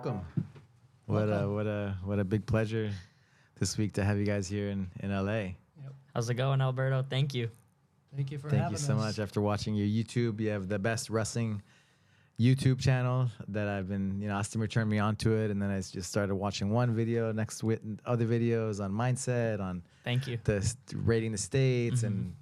welcome. What a big pleasure this week to have you guys here in LA. Yep. How's it going, Alberto? Thank you. Thank you for having us. Thank you so much. After watching your YouTube, you have the best wrestling YouTube channel that I've been, Ostomer turned me onto it, and then I just started watching one video next with other videos on mindset, on Thank you. Rating the states, and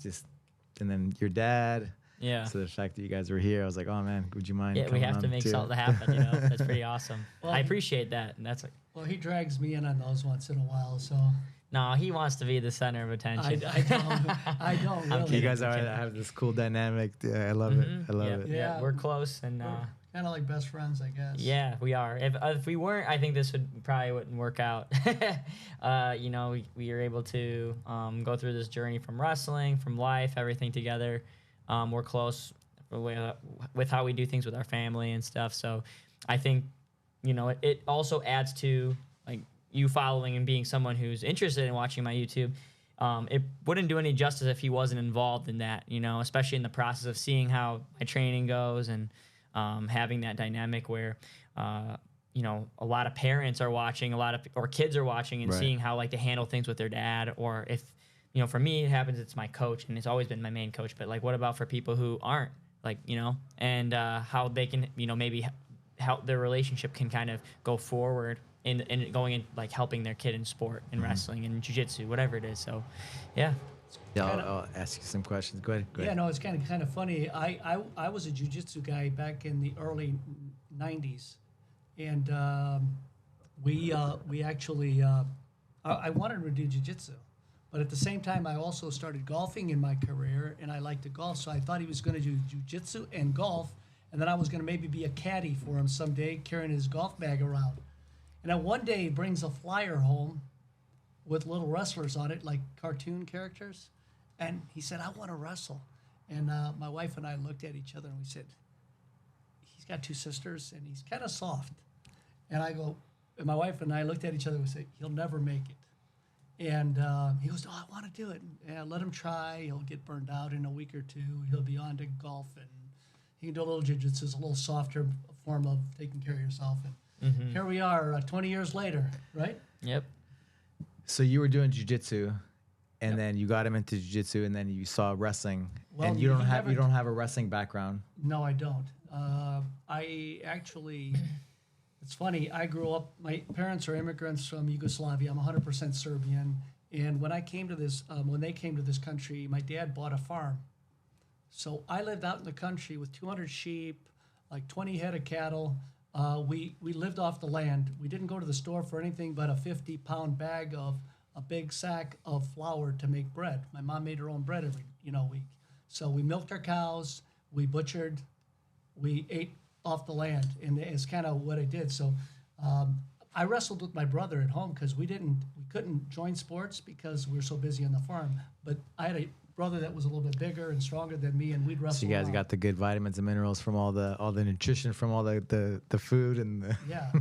then your dad. Yeah. So the fact that you guys were here, I was like, oh man, would you mind? Yeah, we have to make something happen. That's pretty awesome. Well, I appreciate that, and that's like. Well, he drags me in on those once in a while, so. No, he wants to be the center of attention. I don't really. You guys have this cool dynamic. Yeah, I love it. I love it. Yeah, we're close and. Kind of like best friends, I guess. Yeah, we are. If we weren't, I think this wouldn't work out. We are able to go through this journey from wrestling, from life, everything together. We're close with how we do things with our family and stuff. So I think, it also adds to like you following and being someone who's interested in watching my YouTube. It wouldn't do any justice if he wasn't involved in that, especially in the process of seeing how my training goes and having that dynamic where, a lot of parents are watching, or kids are watching and seeing how like to handle things with their dad, or if, for me, it happens, it's my coach, and it's always been my main coach. But, like, what about for people who aren't, like, and how they can, maybe help their relationship can kind of go forward in going in, like, helping their kid in sport and wrestling and jiu-jitsu, whatever it is. So, yeah. Yeah, I'll ask you some questions. Go ahead. Yeah, no, it's kind of funny. I was a jiu-jitsu guy back in the early 90s. And we actually, I wanted to do jiu-jitsu. But at the same time, I also started golfing in my career, and I liked to golf. So I thought he was going to do jiu-jitsu and golf, and then I was going to maybe be a caddy for him someday, carrying his golf bag around. And then one day he brings a flyer home with little wrestlers on it, like cartoon characters. And he said, I want to wrestle. And my wife and I looked at each other, and we said, he's got two sisters, and he's kind of soft. And and my wife and I looked at each other and we said, he'll never make it. And he goes, I want to do it. And let him try. He'll get burned out in a week or two. He'll be on to golf, and he can do a little jiu-jitsu. It's a little softer form of taking care of yourself. And here we are 20 years later, right? Yep. So you were doing jiu-jitsu, and then you got him into jiu-jitsu, and then you saw wrestling. Well, and you don't have a wrestling background. No, I don't. I actually... It's funny, I grew up, my parents are immigrants from Yugoslavia. I'm 100% Serbian. And when they came to this country, my dad bought a farm. So I lived out in the country with 200 sheep, like 20 head of cattle. We lived off the land. We didn't go to the store for anything but a 50-pound bag of a big sack of flour to make bread. My mom made her own bread every week. So we milked our cows, we butchered, we ate off the land, and it's kind of what I did. So I wrestled with my brother at home because we couldn't join sports because we were so busy on the farm. But I had a brother that was a little bit bigger and stronger than me, and we'd wrestle. So you guys got the good vitamins and minerals from all the nutrition from all the food and the yeah.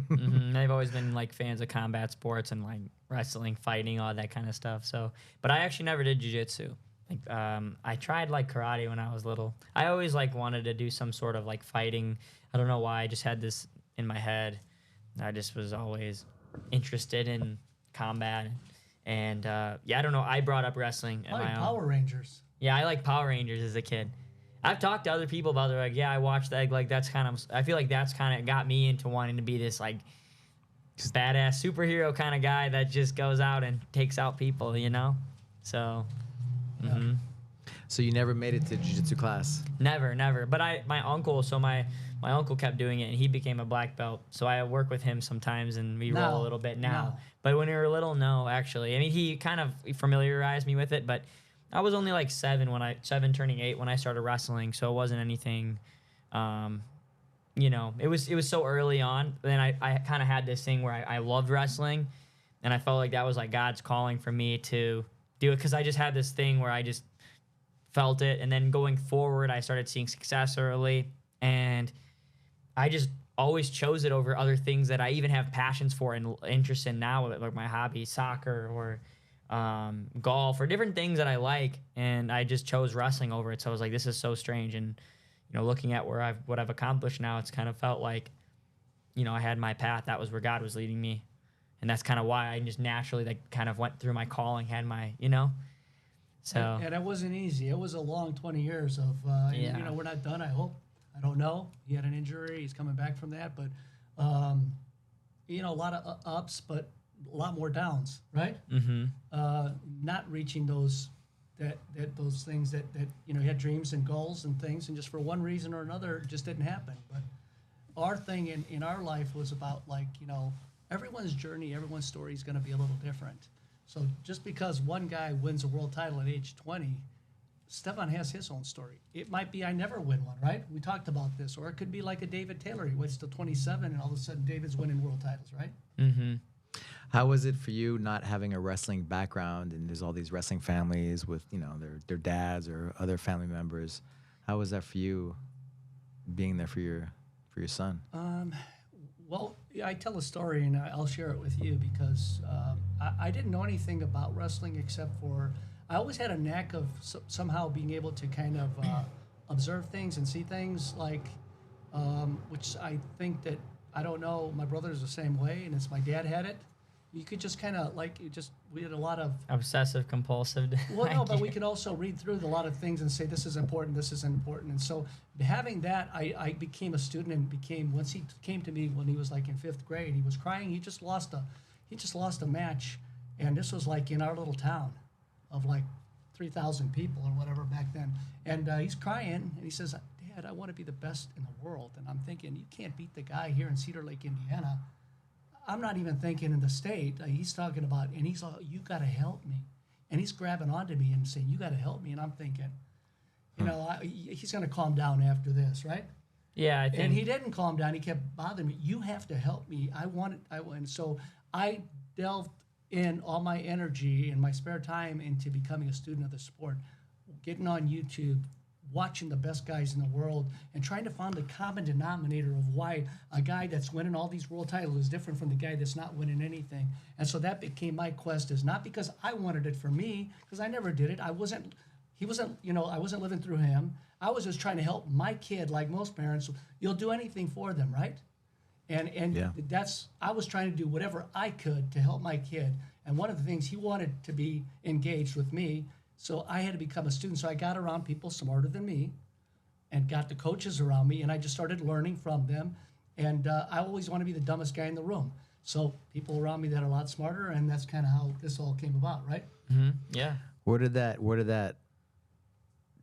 I've always been like fans of combat sports and like wrestling, fighting, all that kind of stuff. So, but I actually never did jiu-jitsu. Like, I tried like karate when I was little. I always like wanted to do some sort of like fighting. I don't know why. I just had this in my head. I just was always interested in combat. And I don't know. I brought up wrestling at my own. Power Rangers. Yeah, I like Power Rangers as a kid. I've talked to other people about it. They're like, yeah, I watched that. Like, that's kind of. I feel like that's kind of got me into wanting to be this like badass superhero kind of guy that just goes out and takes out people. So. Yeah. So you never made it to jiu-jitsu class? Never. But my uncle kept doing it, and he became a black belt. So I work with him sometimes, and we roll a little bit now. No. But when we were little, no, actually. I mean, he kind of familiarized me with it, but I was only like 7 turning 8 when I started wrestling, so it wasn't anything. It was so early on. Then I kind of had this thing where I loved wrestling, and I felt like that was like God's calling for me to do it because I just had this thing where I just felt it, and then going forward, I started seeing success early, and I just always chose it over other things that I even have passions for and interest in now, like my hobby, soccer or golf or different things that I like, and I just chose wrestling over it. So I was like, this is so strange, and looking at what I've accomplished now, it's kind of felt like you know, I had my path. That was where God was leading me. And that's kind of why I just naturally like kind of went through my calling, had my, you know, so. And it wasn't easy. It was a long 20 years of, Yeah. you know, we're not done, I hope. I don't know. He had an injury. He's coming back from that. But, you know, a lot of ups, but a lot more downs, right? Mm-hmm. Not reaching those those things that, you know, he had dreams and goals and things, and just for one reason or another, it just didn't happen. But our thing in our life was about, like, you know, everyone's journey, everyone's story is going to be a little different. So just because one guy wins a world title at age 20, Stevan has his own story. It might be I never win one, right? We talked about this. Or it could be like a David Taylor. He waits till 27, and all of a sudden David's winning world titles, right? Mm-hmm. How was it for you not having a wrestling background, and there's all these wrestling families with, you know, their dads or other family members? How was that for you, being there for your son? Well, I tell a story, and I'll share it with you because I didn't know anything about wrestling except for I always had a knack of somehow being able to kind of observe things and see things, like, which I think that, I don't know, my brother's the same way, and it's my dad had it. You could just kind of, like, we had a lot of... Obsessive compulsive. Well, no, but we could also read through a lot of things and say, this is important, this isn't important. And so having that, I became a student and became, once he came to me when he was like in 5th grade, he was crying. He just lost a match. And this was like in our little town of like 3,000 people or whatever back then. And he's crying, and he says, Dad, I want to be the best in the world. And I'm thinking, you can't beat the guy here in Cedar Lake, Indiana. I'm not even thinking in the state. He's talking about, and he's like, you got to help me. And he's grabbing onto me and saying, you got to help me. And I'm thinking, you know, he's going to calm down after this, right? Yeah, I think. And he didn't calm down. He kept bothering me. You have to help me. And so I delved in all my energy and my spare time into becoming a student of the sport, getting on YouTube, watching the best guys in the world, and trying to find the common denominator of why a guy that's winning all these world titles is different from the guy that's not winning anything. And so that became my quest, is not because I wanted it for me, because I never did it. I wasn't living through him. I was just trying to help my kid, like most parents. You'll do anything for them, right? And Yeah. I was trying to do whatever I could to help my kid. And one of the things, he wanted to be engaged with me, so I had to become a student. So I got around people smarter than me and got the coaches around me, and I just started learning from them. And I always want to be the dumbest guy in the room. So people around me that are a lot smarter, and that's kind of how this all came about, right? Mm-hmm. Yeah. Where did that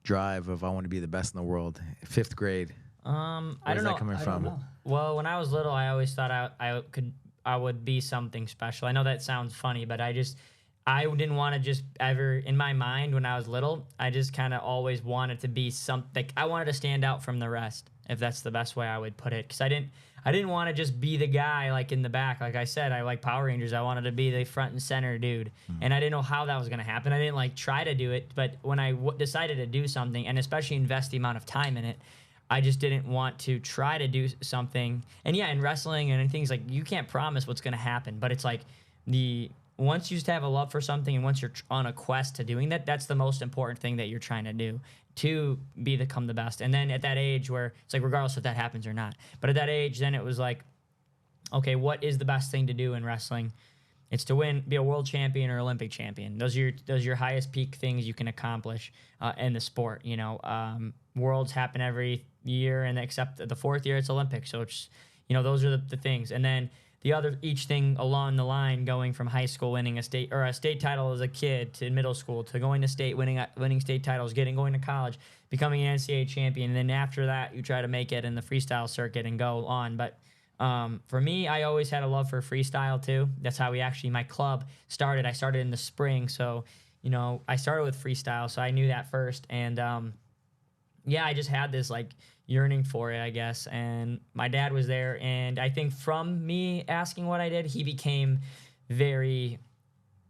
drive of I want to be the best in the world, 5th grade? I don't Where's know. that coming I from? don't know. Well, when I was little, I always thought I would be something special. I know that sounds funny, but I didn't want to just ever, in my mind when I was little, I just kind of always wanted to be something. I wanted to stand out from the rest, if that's the best way I would put it. Because I didn't want to just be the guy like in the back. Like I said, I like Power Rangers. I wanted to be the front and center dude. And I didn't know how that was going to happen. I didn't like try to do it. But when I decided to do something, and especially invest the amount of time in it, I just didn't want to try to do something. And yeah, in wrestling and in things, like, you can't promise what's going to happen. But it's like once you just have a love for something, and once you're on a quest to doing that, that's the most important thing that you're trying to do, to become the best. And then at that age where it's like, regardless if that happens or not, but at that age, then it was like, okay, what is the best thing to do in wrestling? It's to be a world champion or Olympic champion. Those are your highest peak things you can accomplish in the sport. You know, worlds happen every year, and except the 4th year, it's Olympics. So it's, you know, those are the things. And then each thing along the line, going from high school winning a state title as a kid, to middle school, to going to state, winning state titles, going to college, becoming an NCAA champion. And then after that, you try to make it in the freestyle circuit and go on. But for me, I always had a love for freestyle too. That's how my club started. I started in the spring. So, you know, I started with freestyle. So I knew that first. And, yeah, I just had this like yearning for it, I guess. And my dad was there. And I think from me asking what I did, he became very,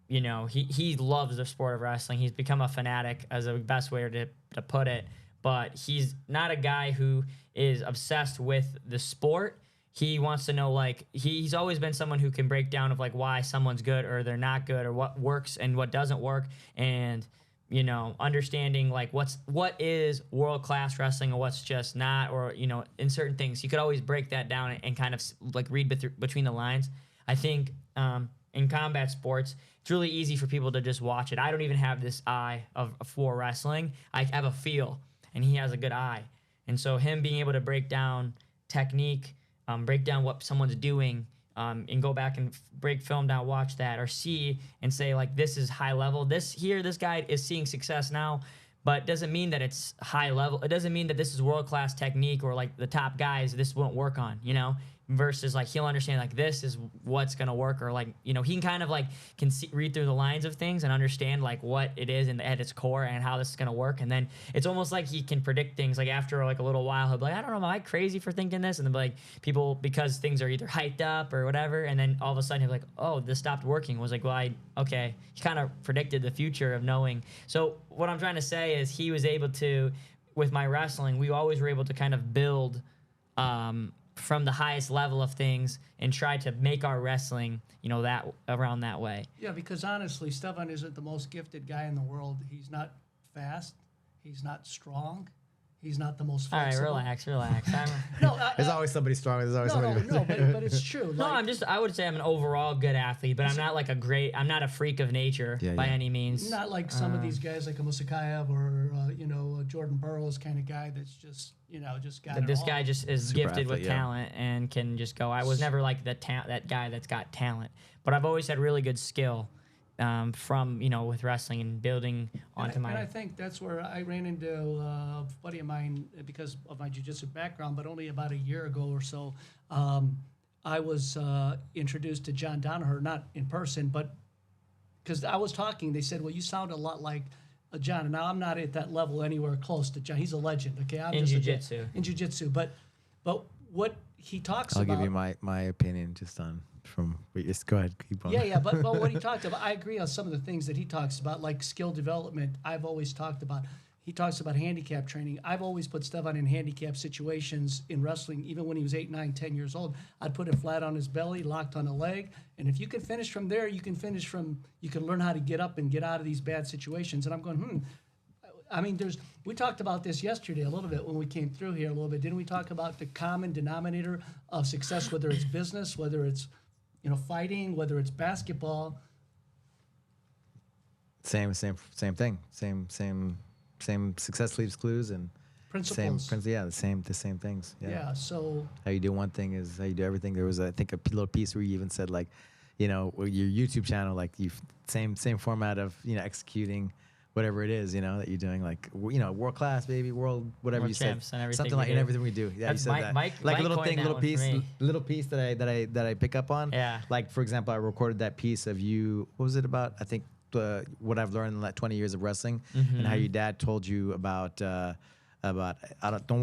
you know, he loves the sport of wrestling. He's become a fanatic, as the best way to put it. But he's not a guy who is obsessed with the sport. He wants to know, like, he's always been someone who can break down of like why someone's good or they're not good, or what works and what doesn't work. And you know, understanding like what is world class wrestling and what's just not, or you know, in certain things you could always break that down and kind of like read between the lines. I think in combat sports, it's really easy for people to just watch it. I don't even have this eye for wrestling. I have a feel, and he has a good eye, and so him being able to break down technique, break down what someone's doing. And go back and break film down, watch that, or see and say like, this is high level. This guy is seeing success now, but doesn't mean that it's high level. It doesn't mean that this is world class technique or like the top guys this won't work on, you know. Versus like he'll understand like this is what's gonna work, or like, you know, he can kind of like read through the lines of things and understand like what it is at its core and how this is gonna work. And then it's almost like he can predict things. Like after like a little while, he'll be like, I don't know, am I crazy for thinking this? And then like people, because things are either hyped up or whatever, and then all of a sudden he'll be like, oh, this stopped working. Was like, well, okay. He kind of predicted the future of knowing. So what I'm trying to say is he was able to, with my wrestling, we always were able to kind of build from the highest level of things and try to make our wrestling, you know, that around that way. Yeah, because honestly, Stevan isn't the most gifted guy in the world. He's not fast. He's not strong. He's not the most flexible. All right, relax. There's always somebody stronger. There's always somebody. No, but it's true. No, Like, I would say I'm an overall good athlete, but I'm not like I'm not a freak of nature by any means. not like some of these guys like a Musakayev or, you know, a Jordan Burroughs kind of guy that's just, you know, just got But this all. guy just is Super gifted athlete, with talent and can just go. I was never like that guy that's got talent, but I've always had really good skill from, you know, with wrestling and building onto my. And I think that's where I ran into a buddy of mine because of my jiu-jitsu background, but only about a year ago or so, I was introduced to John Danaher, not in person, but because I was talking, they said, well, you sound a lot like John. And now I'm not at that level anywhere close to John. He's a legend, okay? I'm In just jiu-jitsu. In jiu-jitsu. But what he talks I'll about... give you my opinion just on from. Just go ahead, keep on. Yeah, but what he talked about, I agree on some of the things that he talks about, like skill development. I've always talked about. He talks about handicap training. I've always put Stevan in handicap situations in wrestling, even when he was 8, 9, 10 years old. I'd put him flat on his belly, locked on a leg, and if you can finish from there, you can learn how to get up and get out of these bad situations. And I'm going, I mean, we talked about this yesterday a little bit when we came through here a little bit. Didn't we talk about the common denominator of success, whether it's business, whether it's, you know, fighting, whether it's basketball? Same thing. Same success leaves clues and Principles. the same things. Yeah. So How you do one thing is how you do everything. There was, I think, a little piece where you even said like, you know, your YouTube channel, like you same format of, you know, executing whatever it is, you know, that you're doing, like, you know, world class, baby, world, whatever World you said, champs and everything something we like do. in everything we do. Yeah, That's you said that. Mike Like a little coined thing, that little one for piece, me. little piece that I pick up on. Yeah. Like, for example, I recorded that piece of you. What was it about? I think what I've learned in like 20 years of wrestling, and how your dad told you about don't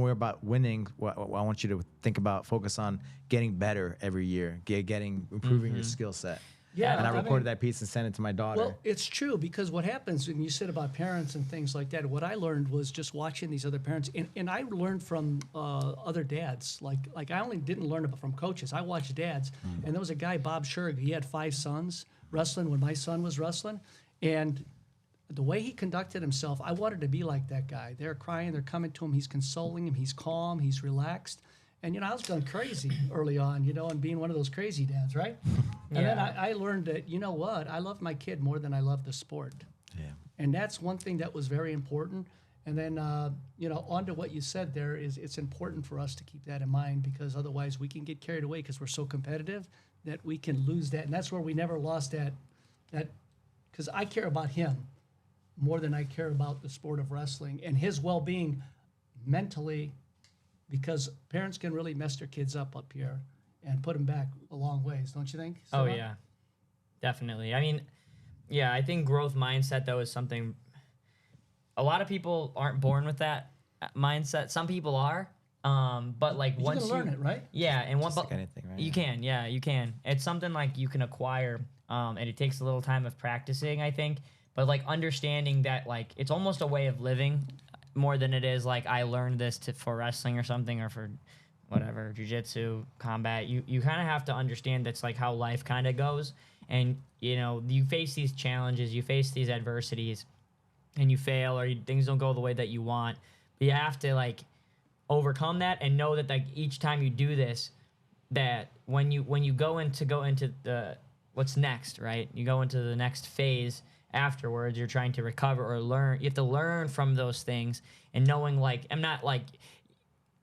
worry about winning. I want you to focus on getting better every year, improving your skill set. Yeah, and I I recorded mean- that piece and sent it to my daughter. Well, it's true, because what happens when you said about parents and things like that, what I learned was just watching these other parents, and I learned from other dads. Like I only didn't learn it from coaches. I watched dads, and there was a guy, Bob Sherg. He had 5 sons wrestling when my son was wrestling, and the way he conducted himself, I wanted to be like that guy. They're crying, they're coming to him, he's consoling him, he's calm, he's relaxed. And, you know, I was going crazy early on, you know, and being one of those crazy dads, right? And then I learned that, you know what, I love my kid more than I love the sport. Yeah. And that's one thing that was very important. And then, you know, on to what you said there is it's important for us to keep that in mind, because otherwise we can get carried away because we're so competitive that we can lose that. And that's where we never lost that because I care about him more than I care about the sport of wrestling and his well-being mentally, because parents can really mess their kids up here and put them back a long ways, don't you think? Oh, Stevan? yeah, definitely. I mean, yeah, I think growth mindset, though, is something a lot of people aren't born with that mindset. Some people are, but like You once can learn it, right? Yeah, and Just like anything, right? you can, yeah, you can. It's something like you can acquire, and it takes a little time of practicing, I think. But like understanding that, like, it's almost a way of living more than it is like I learned this for wrestling or something, or for whatever, jiu-jitsu, combat. You kind of have to understand that's like how life kind of goes. And, you know, you face these challenges, you face these adversities, and you fail or things don't go the way that you want. But you have to like overcome that and know that like each time you do this, that when you go into the what's next, right? You go into the next phase afterwards, you're trying to recover or learn. You have to learn from those things and knowing like I'm not like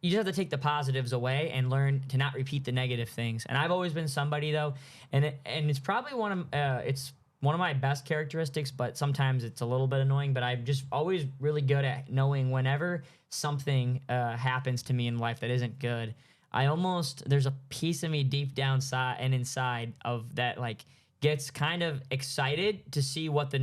you just have to take the positives away and learn to not repeat the negative things. And I've always been somebody though, and it's probably one of my best characteristics, but sometimes it's a little bit annoying. But I'm just always really good at knowing whenever something happens to me in life that isn't good. There's a piece of me deep down inside of that like gets kind of excited to see what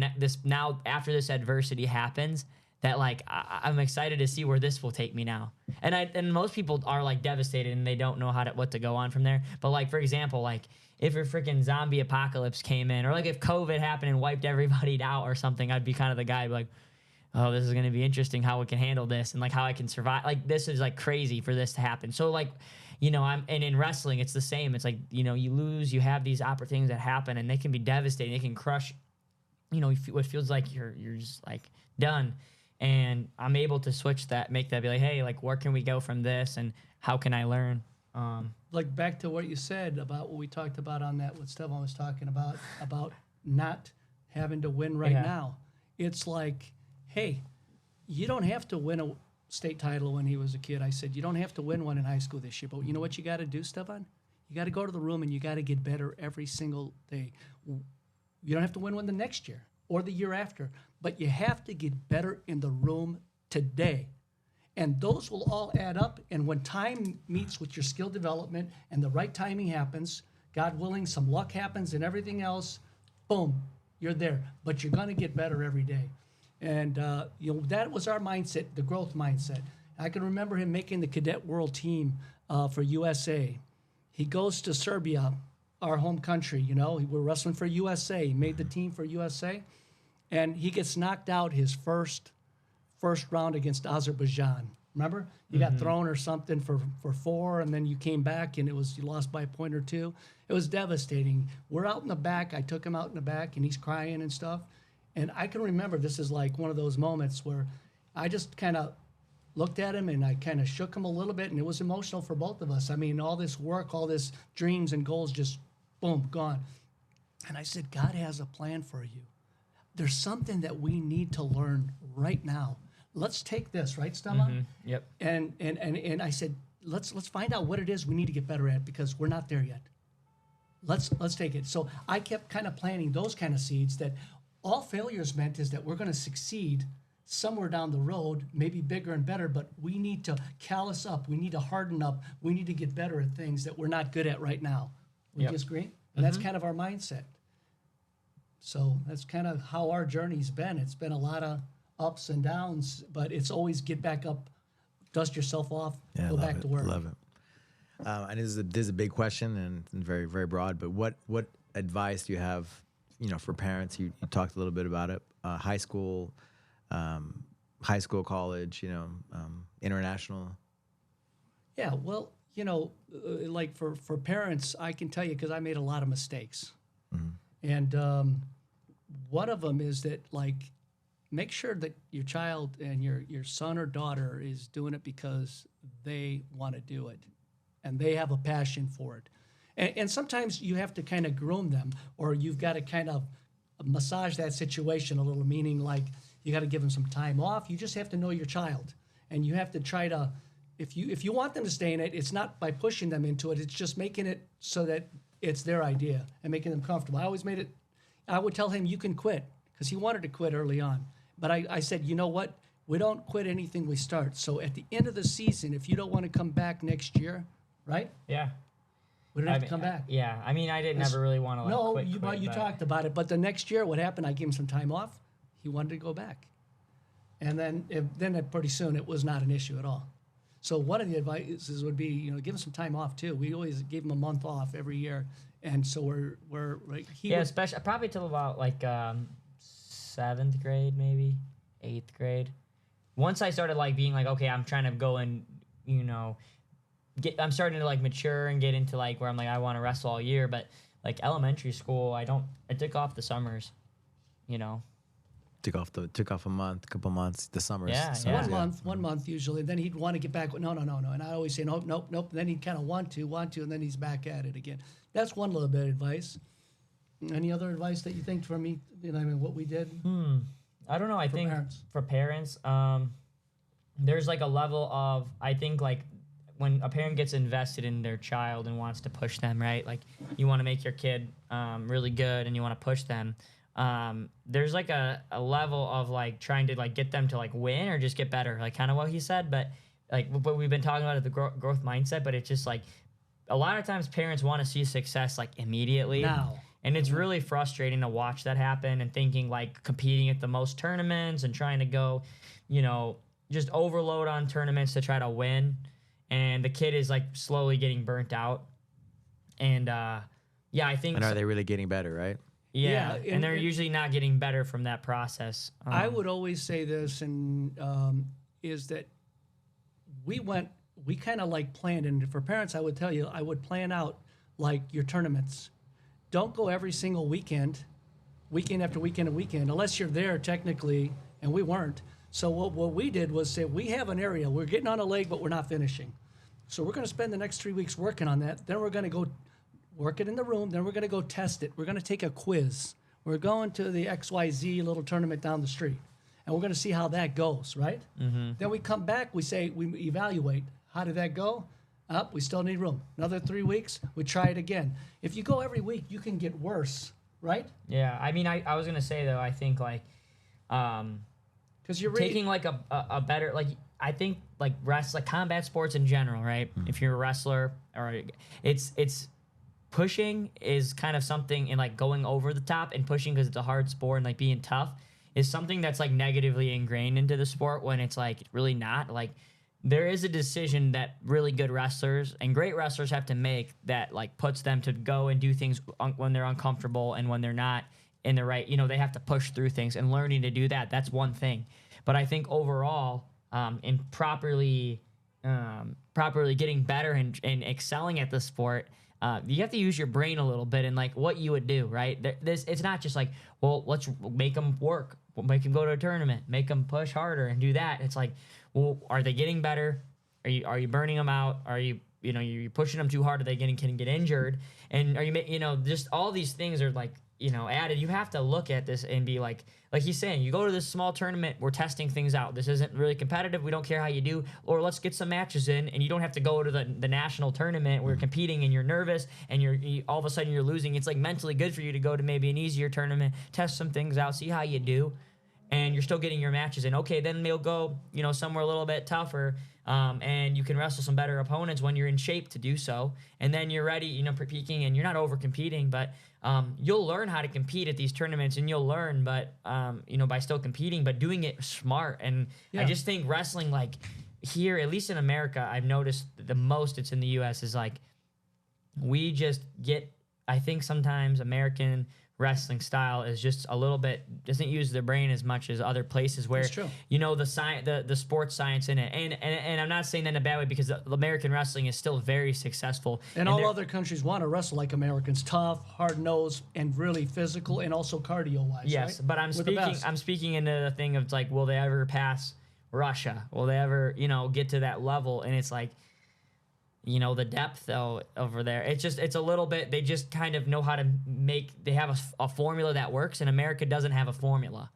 now after this adversity happens. That like I'm excited to see where this will take me now, and most people are like devastated and they don't know what to go on from there. But like for example, like if a freaking zombie apocalypse came in, or like if COVID happened and wiped everybody out or something, I'd be kind of the guy like, oh, this is gonna be interesting how we can handle this and like how I can survive. Like this is like crazy for this to happen. So like, you know, and in wrestling it's the same. It's like, you know, you lose, you have these opportunities that happen and they can be devastating. They can crush, you know, what feels like you're just like done. And I'm able to switch that, make that be like, hey, like, where can we go from this, and how can I learn? Like back to what you said about what we talked about on that, what Stevan was talking about not having to win right now. It's like, hey, you don't have to win a state title when he was a kid. I said, you don't have to win one in high school this year, but you know what you got to do, Stevan? You got to go to the room and you got to get better every single day. You don't have to win one the next year or the year after, but you have to get better in the room today. And those will all add up. And when time meets with your skill development and the right timing happens, God willing, some luck happens and everything else, boom, you're there. But you're going to get better every day. And you know, that was our mindset, the growth mindset. I can remember him making the cadet world team for USA. He goes to Serbia, our home country, you know. We're wrestling for USA. He made the team for USA. And he gets knocked out his first round against Azerbaijan. Remember? You got thrown or something for 4, and then you came back, and you lost by a point or 2. It was devastating. We're out in the back. I took him out in the back, and he's crying and stuff. And I can remember this is like one of those moments where I just kind of looked at him, and I kind of shook him a little bit, and it was emotional for both of us. I mean, all this work, all this dreams and goals just, boom, gone. And I said, God has a plan for you. There's something that we need to learn right now. Let's take this, right, Stevan? Yep. And I said, let's find out what it is we need to get better at because we're not there yet. Let's take it. So I kept kind of planting those kind of seeds that all failures meant is that we're going to succeed somewhere down the road, maybe bigger and better, but we need to callous up. We need to harden up. We need to get better at things that we're not good at right now. Would you disagree? And that's kind of our mindset. So that's kind of how our journey's been. It's been a lot of ups and downs, but it's always get back up, dust yourself off, go back to work. Love it. And this is a big question and very, very broad, but what advice do you have, you know, for parents? You talked a little bit about it, high school, college, you know, international. Yeah, well, you know, like for parents, I can tell you because I made a lot of mistakes. And one of them is that, like, make sure that your child and your son or daughter is doing it because they want to do it and they have a passion for it. And sometimes you have to kind of groom them, or you've got to kind of massage that situation a little, meaning like you got to give them some time off. You just have to know your child, and you have to try to, if you want them to stay in it, it's not by pushing them into it. It's just making it so that it's their idea and making them comfortable. I would tell him, you can quit, because he wanted to quit early on. But I said, you know what? We don't quit anything we start. So at the end of the season, if you don't want to come back next year, right? Yeah. We don't have to come back. Yeah. I mean, I didn't ever really want to like quit. You talked about it. But the next year, what happened? I gave him some time off. He wanted to go back. And then pretty soon, it was not an issue at all. So one of the advices would be, you know, give him some time off too. We always gave him a month off every year, and so we're like especially probably till about like 7th grade, maybe 8th grade. Once I started like being like, okay, I'm trying to go and, you know, I'm starting to like mature and get into like where I'm like I want to wrestle all year. But like elementary school, I took off the summers, you know. took off a couple months, the summers. Yeah, summers, yeah. One month usually. Then he'd want to get back. No. And I always say, nope. Then he'd kind of want to, and then he's back at it again. That's one little bit of advice. Any other advice that you think from me? I mean, what we did? I don't know. I think parents. for parents, there's like a level of, I think like when a parent gets invested in their child and wants to push them, right? Like you want to make your kid really good and you want to push them. There's like a level of like trying to like get them to like win or just get better, like kind of what he said. But like what we've been talking about is the growth mindset, but it's just like a lot of times parents want to see success like immediately. Now. And it's really frustrating to watch that happen and thinking like competing at the most tournaments and trying to go, you know, just overload on tournaments to try to win. And the kid is like slowly getting burnt out. And yeah, I think. And are they really getting better, right? Yeah, and they're usually not getting better from that process. I would always say this, and is that we kind of like planned, and for parents, I would tell you, I would plan out like your tournaments. Don't go every single weekend after weekend, unless you're there technically, and we weren't. So what we did was say, we have an area, we're getting on a leg, but we're not finishing. So we're going to spend the next 3 weeks working on that. Then we're going to go work it in the room. Then we're going to go test it. We're going to take a quiz. We're going to the XYZ little tournament down the street, and we're going to see how that goes, right? Mm-hmm. Then we come back, we evaluate. How did that go? We still need room. Another 3 weeks, we try it again. If you go every week, you can get worse, right? Yeah, I mean, I was going to say, though, I think, like, because you're taking, like, a better, like, I think, like, combat sports in general, right? Mm-hmm. If you're a wrestler, or it's pushing is kind of something, and, like, going over the top and pushing because it's a hard sport and, like, being tough is something that's, like, negatively ingrained into the sport when it's, like, really not. Like, there is a decision that really good wrestlers and great wrestlers have to make that like puts them to go and do things when they're uncomfortable and when they're not in the right, you know, they have to push through things, and learning to do that. That's one thing. But I think overall, in properly getting better and excelling at the sport, you have to use your brain a little bit and like what you would do, right? It's not just like, well, let's make them work, we'll make them go to a tournament, make them push harder and do that. It's like, well, are they getting better? Are you burning them out? Are you pushing them too hard? Are they can get injured? And are you just all these things are like, added. You have to look at this and be like he's saying, you go to this small tournament, we're testing things out. This isn't really competitive. We don't care how you do, or let's get some matches in, and you don't have to go to the national tournament where you're competing and you're nervous and you all of a sudden you're losing. It's like mentally good for you to go to maybe an easier tournament, test some things out, see how you do. And you're still getting your matches in. Okay, then they'll go, somewhere a little bit tougher, and you can wrestle some better opponents when you're in shape to do so. And then you're ready, for peaking, and you're not over competing, but you'll learn how to compete at these tournaments, and you'll learn, but by still competing, but doing it smart. And I just think wrestling, like here, at least in America, I've noticed the most it's in the U.S. is like we just get. I think sometimes American wrestling style is just a little bit doesn't use their brain as much as other places where the sports science in it, and I'm not saying that in a bad way, because the American wrestling is still very successful, and all other countries want to wrestle like Americans, tough, hard nosed, and really physical, and also cardio wise. Yes, right? But I'm speaking into the thing of like, will they ever pass Russia? Will they ever get to that level? And it's like, the depth though over there, it's a little bit, they just kind of know how to they have a formula that works, and America doesn't have a formula.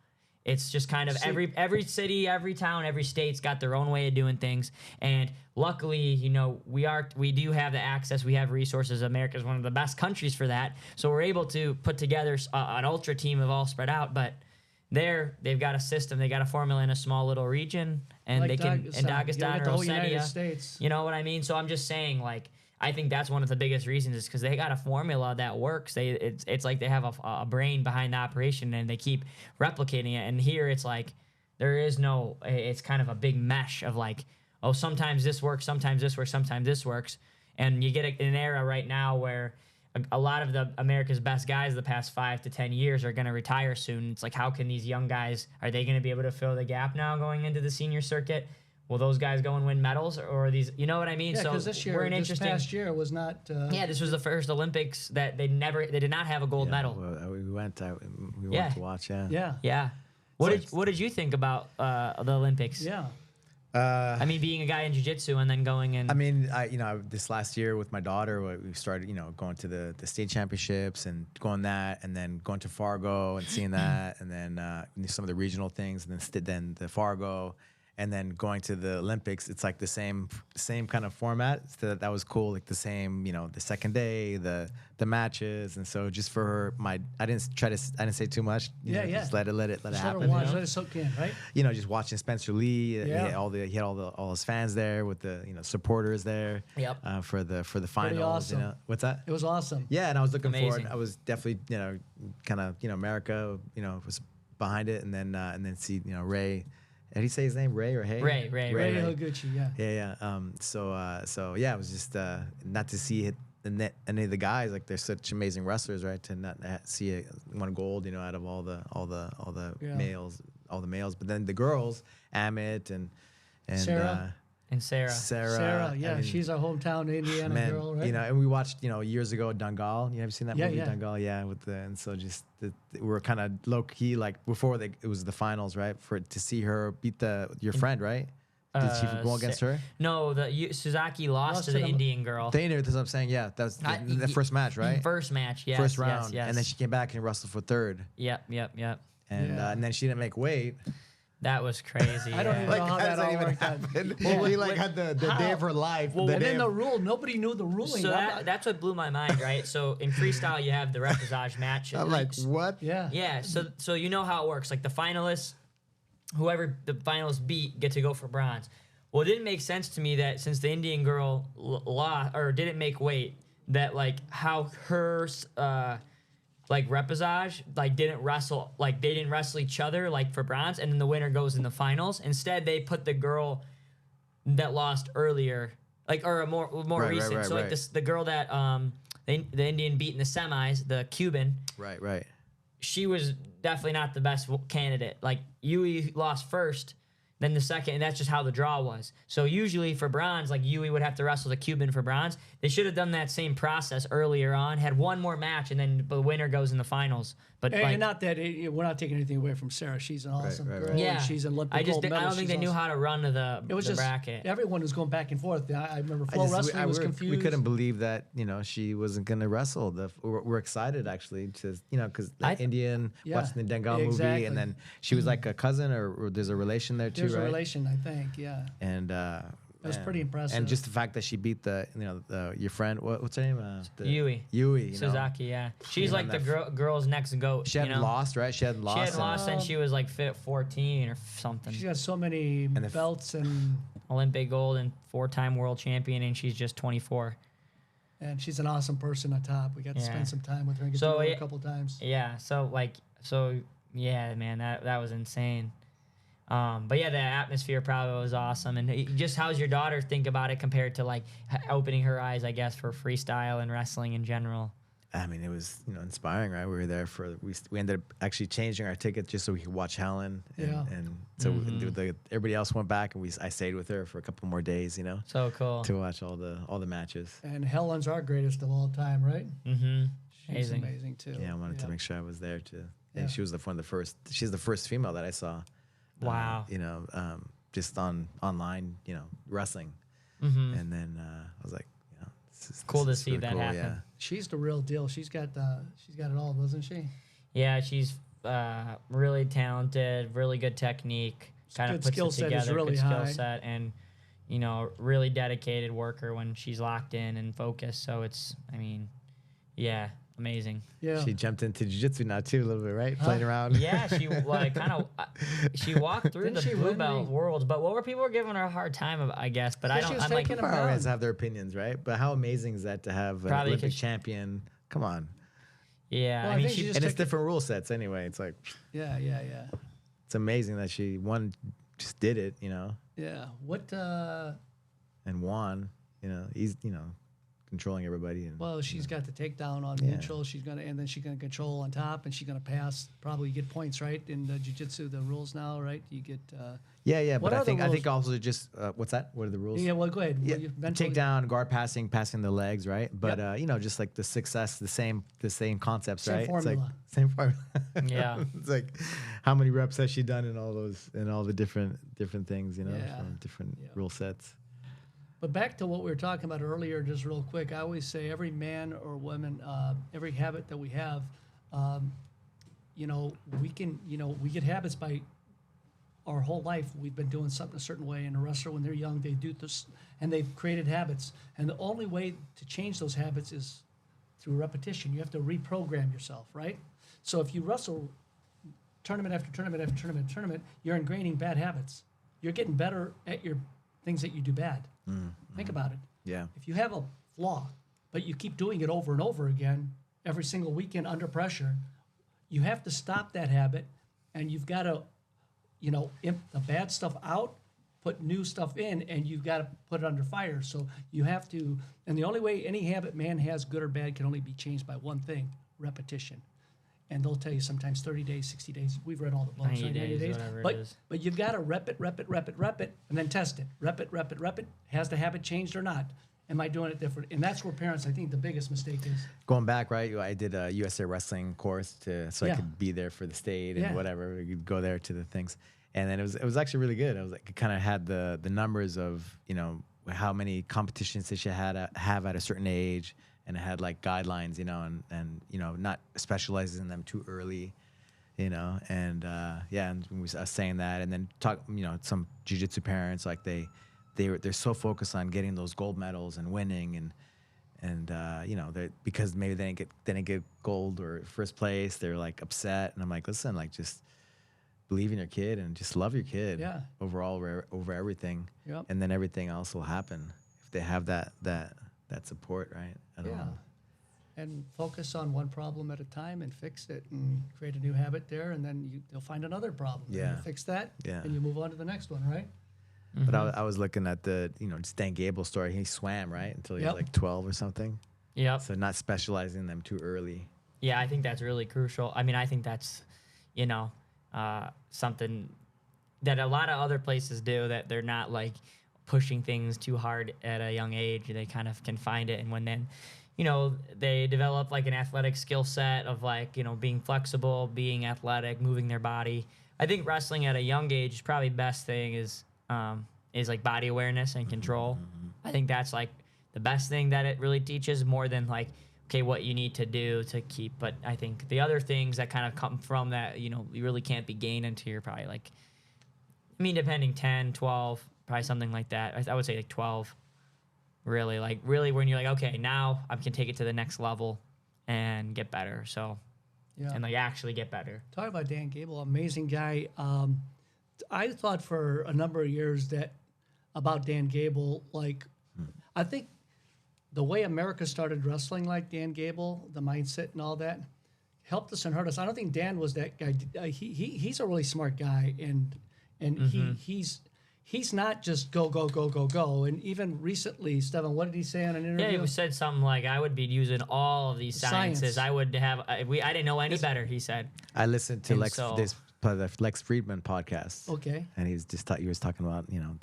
It's just kind of every city, every town, every state's got their own way of doing things. And luckily, we do have the access, we have resources. America is one of the best countries for that. So we're able to put together an ultra team of all spread out, but they've got a system, they got a formula in a small little region, and like they can in Dagestan or Ossetia. You know what I mean? So I'm just saying, like, I think that's one of the biggest reasons is because they got a formula that works. It's like they have a brain behind the operation, and they keep replicating it. And here it's like there is no. It's kind of a big mesh of like, oh, sometimes this works, sometimes this works, sometimes this works, and you get an era right now where a lot of America's best guys the past 5 to 10 years are going to retire soon. It's like, how can these young guys, are they going to be able to fill the gap now going into the senior circuit? Will those guys go and win medals, or these, you know what I mean? Yeah, because this past year was not. This was the first Olympics that they did not have a gold medal. Well, we went to watch. Yeah. Yeah. What did you think about the Olympics? Yeah. I mean, being a guy in jiu-jitsu and then going in. I mean, this last year with my daughter, we started, going to the state championships and going that, and then going to Fargo and seeing that, and then some of the regional things, and then the Fargo, and then going to the Olympics. It's like the same kind of format. So that was cool. Like the same, the second day, the matches, and so just for her, I didn't say too much. Just let it happen. Let it soak in, right? Just watching Spencer Lee. He had all his fans there with the supporters there. Yep. For the finals. Awesome. What's that? It was awesome. Yeah, and I was looking Amazing. forward. I was definitely kind of America was behind it, and then see Ray. Did he say his name? Ray or Hay? Ray Higuchi, yeah. Yeah. So yeah, it was just not to see any of the guys, like they're such amazing wrestlers, right? To not see one gold, out of all the males, but then the girls, Amit and Sarah. And Sarah. Sarah, yeah, I mean, she's our hometown Indiana girl, right? And we watched, years ago, Dangal. You ever seen that movie, yeah. Dangal? Yeah, and so just we were kind of low key, like before it was the finals, right? To see her beat your friend, right? Did she go against her? No, Suzaki lost to the Indian girl. That's what I'm saying. Yeah, that was the first match, right? First match, yes. First round, yes. and then she came back and wrestled for third. Yep. And then she didn't make weight. That was crazy. I don't even know how that all worked out. Well, we had the day of her life. Well, and then the rule, nobody knew the ruling. So that's what blew my mind, right? So in freestyle, you have the represage match. I'm like, what? Yeah. Yeah. So you know how it works. Like the finalists, whoever the finalists beat, get to go for bronze. Well, it didn't make sense to me that since the Indian girl lost or didn't make weight, that like how her like represage didn't wrestle, like they didn't wrestle each other like for bronze, and then the winner goes in the finals. Instead, they put the girl that lost earlier, or more recent. Right, so like the girl that the Indian beat in the semis, the Cuban. Right. She was definitely not the best candidate. Like Yui lost first, then the second, and that's just how the draw was. So usually for bronze, like Yui would have to wrestle the Cuban for bronze. They should have done that same process earlier on, had one more match, and then the winner goes in the finals. But and not that we're not taking anything away from Sarah. She's an awesome girl. Yeah, She's an Olympic gold I medal. don't think they knew how to run to the bracket. Everyone was going back and forth. I remember Flow Wrestling was confused. We couldn't believe that she wasn't going to wrestle. We're excited actually to because Indian watching the Dangal movie, and then she was like a cousin or there's a relation there too. There's right? a relation, I think. Yeah. And it was pretty impressive. And just the fact that she beat your friend, what's her name? Yui. Suzaki, yeah. She's like the girl's next goat. She hadn't lost, right? She hadn't lost. She hadn't lost since she was like 14 or something. She's got so many belts and Olympic gold and 4-time world champion, and she's just 24. And she's an awesome person on top. We got to spend some time with her and get to know her a couple times. Yeah. Yeah, man, that was insane. But yeah, the atmosphere probably was awesome. And just how's your daughter think about it compared to like opening her eyes, I guess, for freestyle and wrestling in general? I mean, it was inspiring, right? We were there we ended up actually changing our ticket just so we could watch Helen, and so everybody else went back, and I stayed with her for a couple more days, So cool to watch all the matches. And Helen's our greatest of all time, right? Mm-hmm. She's amazing too. Yeah, I wanted to make sure I was there too. And she was one of the first. She's the first female that I saw. Wow. Just online, wrestling. Mm-hmm. And then I was like, this cool to is see really that cool, happen. Yeah. She's the real deal. She's got it all, doesn't she? Yeah, she's really talented, really good technique. Kind of puts it together, really good skill high. set, and really dedicated worker when she's locked in and focused. So it's, amazing. Yeah. She jumped into jiu-jitsu now too a little bit, right? Playing around. Yeah, she she walked through the blue belt worlds, but what were people giving her a hard time of, I guess, but I don't. I'm like, people always have their opinions, right? But how amazing is that to have an Olympic champion? Come on. Yeah, well, I mean, and it's different rule sets anyway. It's like, yeah. It's amazing that she just did it, Yeah. What? And won, he's, controlling everybody. And, Well, she's got the takedown on neutral. She's gonna, and then she's gonna control on top, and she's gonna pass. Probably get points, right? In the jiu-jitsu, the rules now, right? You get. yeah. What But are the I think rules? also just what's that? What are the rules? Yeah, well, go ahead. Yeah, Well, you mentally- takedown, guard passing the legs, right? But you know, just like the success, the same concepts, Same right? formula. It's like same formula. Yeah. It's like how many reps has she done in all the different things, you know, Yeah. from different Yeah. rule sets. But back to what we were talking about earlier, just real quick. I always say every man or woman, every habit that we have, you know, we get habits by our whole life. We've been doing something a certain way. And a wrestler, when they're young, they do this, and they've created habits. And the only way to change those habits is through repetition. You have to reprogram yourself, right? So if you wrestle tournament after tournament after tournament after tournament, you're ingraining bad habits. You're getting better at your things that you do bad. Think about it. Yeah. If you have a flaw, but you keep doing it over and over again, every single weekend under pressure, you have to stop that habit, and you've got to, you know, imp the bad stuff out, put new stuff in, and you've got to put it under fire. So you have to, and the only way any habit man has, good or bad, can only be changed by one thing: repetition. And they'll tell you sometimes 30 days, 60 days. We've read all the books, 90 right? 90 days, whatever it but, is. But you've got to rep it, and then test it. Rep it. Has the habit changed or not? Am I doing it different? And that's where parents, I think, the biggest mistake is. Going back, right? I did a USA wrestling course so I Yeah. could be there for the state and Yeah. whatever. We could go there to the things, and then it was actually really good. I was like, it kind of had the numbers of, you know, how many competitions they should have at a certain age, and it had like guidelines, you know, and you know, not specializing in them too early, you know, and and we was saying that, and then you know, some jiu-jitsu parents, like they're so focused on getting those gold medals and winning, and you know, because maybe they didn't get gold or first place, they're like upset, and I'm like, listen, like, just believe in your kid and just love your kid, Yeah. overall, over everything, Yep. and then everything else will happen if they have that support, right? I don't know. And focus on one problem at a time and fix it and create a new habit there, and then they'll find another problem. And Yeah. you fix that, Yeah. and you move on to the next one, right? But I was looking at the, you know, just Dan Gable's story. He swam, right, until he was Yep. like 12 or something. Yep. So not specializing them too early. Yeah, I think that's really crucial. I mean, I think that's, you know, something that a lot of other places do, that they're not like pushing things too hard at a young age. They kind of can find it, and when then, you know, they develop like an athletic skill set of like, you know, being flexible, being athletic, moving their body. I think wrestling at a young age, probably best thing is like body awareness and control. I think that's like the best thing that it really teaches, more than like, okay, what you need to do to keep. But I think the other things that kind of come from that, you know, you really can't be gained until you're probably like, I mean, depending 10, 12, probably something like that. I would say like 12, really when you're like, okay, now I can take it to the next level and get better. So, Yeah. and like actually get better. Talk about Dan Gable, amazing guy. I thought for a number of years that about Dan Gable, like, I think the way America started wrestling like Dan Gable, the mindset and all that, helped us and hurt us. I don't think Dan was that guy. He's a really smart guy, and he's not just go. And even recently, Stevan, what did he say on an interview? Yeah, he said something like, I would be using all of these sciences. Science. I would have, I didn't know any better, he said. I listened to And the Lex Friedman podcast. Okay. And he was talking about, you know,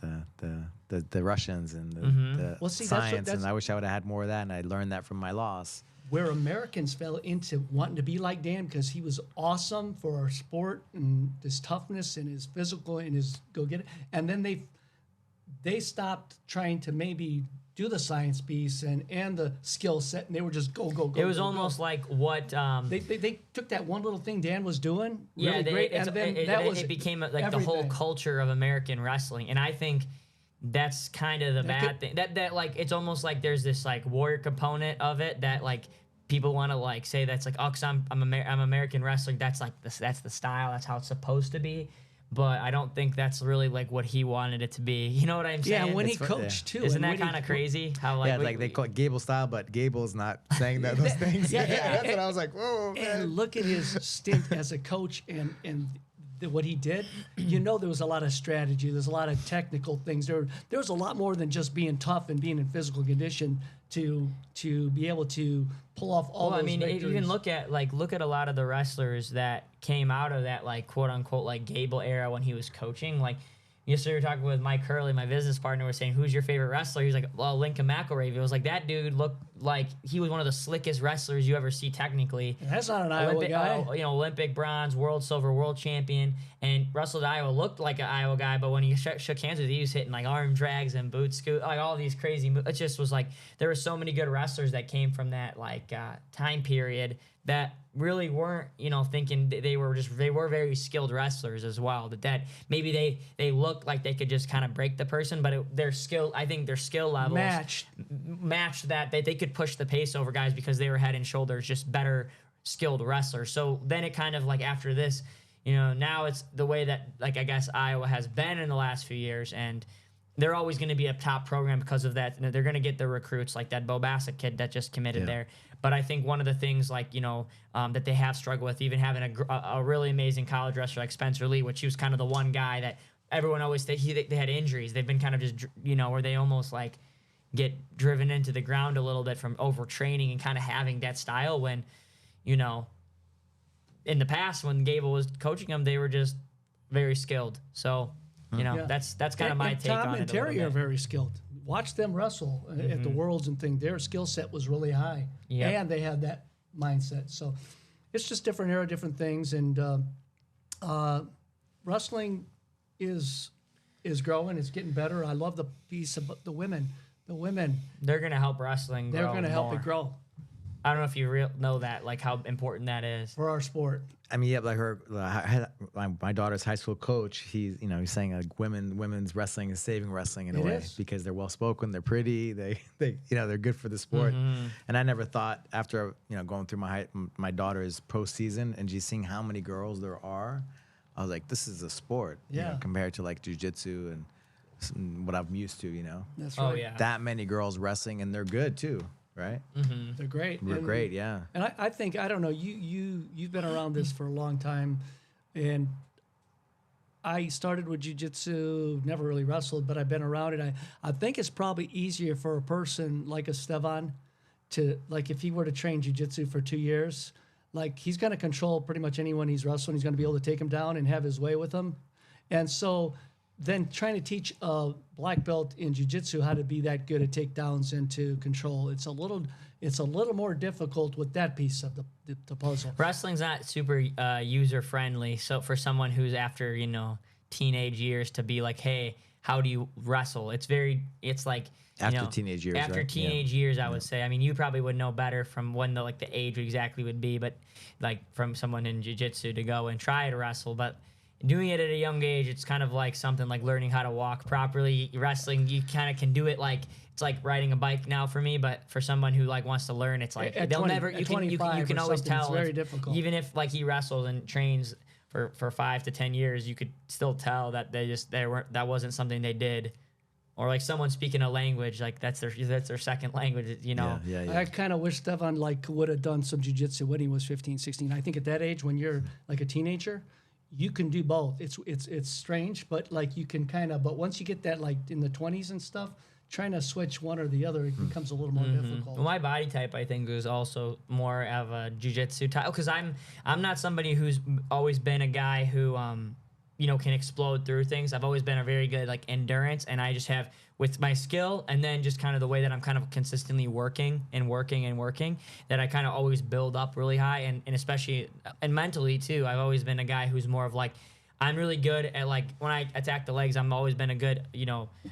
the Russians and the Well, see, science, and I wish I would have had more of that, and I learned that from my loss. Where Americans fell into wanting to be like Dan because he was awesome for our sport and his toughness and his physical and his go get it, and then they stopped trying to maybe do the science piece and the skill set, and they were just go. It was almost like what they took that one little thing Dan was doing really great, and then it became like the whole everything. culture of American wrestling, and I think that's kind of the bad thing. That like, it's almost like there's this like warrior component of it that like people want to like say that's like, oh, 'cause I'm American wrestling. That's like that's the style. That's how it's supposed to be. But I don't think that's really like what he wanted it to be. You know what I'm saying? Yeah, when he It's coached too. Isn't and that when kind of crazy? How like, Like they call it Gable style, but Gable's not saying those things. Yeah, That's what I was like, whoa, man. And look at his stint as a coach and what he did, you know, there was a lot of strategy. There's a lot of technical things. There was a lot more than just being tough and being in physical condition to be able to pull off all those victories. Even look at a lot of the wrestlers that came out of that like quote unquote like Gable era when he was coaching. Like yesterday we were talking with Mike Hurley, my business partner, was saying, who's your favorite wrestler? He's like, well, Lincoln McElravy. It was like, that dude looked like he was one of the slickest wrestlers you ever see technically. That's not an Iowa guy. Olympic bronze, world silver, world champion, and wrestled at Iowa, looked like an Iowa guy, but when he shook hands with you, he was hitting like arm drags and boot scoot, like all these crazy moves. It just was like, there were so many good wrestlers that came from that like time period that really weren't, thinking they were very skilled wrestlers as well. That maybe they looked like they could just kind of break the person, but their skill levels matched that they could push the pace over guys because they were head and shoulders just better skilled wrestlers. So then it kind of like after this, now it's the way that like I guess Iowa has been in the last few years, and they're always going to be a top program because of that. They're going to get the recruits like that Bo Bassett kid that just committed there. But I think one of the things like, that they have struggled with, even having a really amazing college wrestler like Spencer Lee, which he was kind of the one guy that everyone always said they had injuries. They've been kind of just, where they almost like get driven into the ground a little bit from overtraining and kind of having that style when, in the past when Gable was coaching them, they were just very skilled. So, that's kind of my take on it. Tom and Terry are very skilled. Watch them wrestle at the Worlds and things. Their skill set was really high, and they had that mindset. So it's just different era, different things, and wrestling is growing. It's getting better. I love the piece about the women. The women, they're going to help wrestling grow. They're going to help it grow. I don't know if you know that, like how important that is for our sport. I mean, yeah, like my daughter's high school coach, he's saying like women's wrestling is saving wrestling in a way because they're well spoken, they're pretty, they they're good for the sport. And I never thought after going through my daughter's postseason and just seeing how many girls there are, I was like, this is a sport, compared to like jiu-jitsu and what I'm used to, That's right. Oh yeah, that many girls wrestling and they're good too. Right? They're great. They're great, yeah. And I think, I don't know, you've been around this for a long time, and I started with jiu-jitsu, never really wrestled, but I've been around it. I think it's probably easier for a person like a Stevan to, like if he were to train jiu-jitsu for 2 years, like he's going to control pretty much anyone he's wrestling. He's going to be able to take him down and have his way with him. And so then trying to teach a black belt in jiu-jitsu how to be that good at takedowns and to control, it's a little more difficult with that piece of the puzzle. Wrestling's not super user friendly, so for someone who's after teenage years to be like, hey, how do you wrestle? It's like after teenage years. After teenage years, I would say. I mean, you probably would know better from when the age exactly would be, but like from someone in jiu-jitsu to go and try to wrestle, but doing it at a young age, it's kind of like something like learning how to walk properly. Wrestling, you kind of can do it like it's like riding a bike now for me, but for someone who like wants to learn, it's like at they'll 20, never. You can always tell. It's very difficult. Even if like he wrestles and trains for 5 to 10 years, you could still tell that that wasn't something they did. Or like someone speaking a language, like that's their second language, Yeah. I kind of wish Stevan would have done some jiu-jitsu when he was 15, 16. I think at that age, when you're like a teenager, you can do both. It's strange, but like you can but once you get that like in the 20s and stuff, trying to switch one or the other, it becomes a little more difficult. Well, my body type, I think, is also more of a jiu-jitsu type, because I'm not somebody who's always been a guy who can explode through things. I've always been a very good like endurance, and I just have with my skill and then just kind of the way that I'm kind of consistently working, that I kind of always build up really high, and especially and mentally too. I've always been a guy who's more of like, I'm really good at like when I attack the legs, I'm always been a good,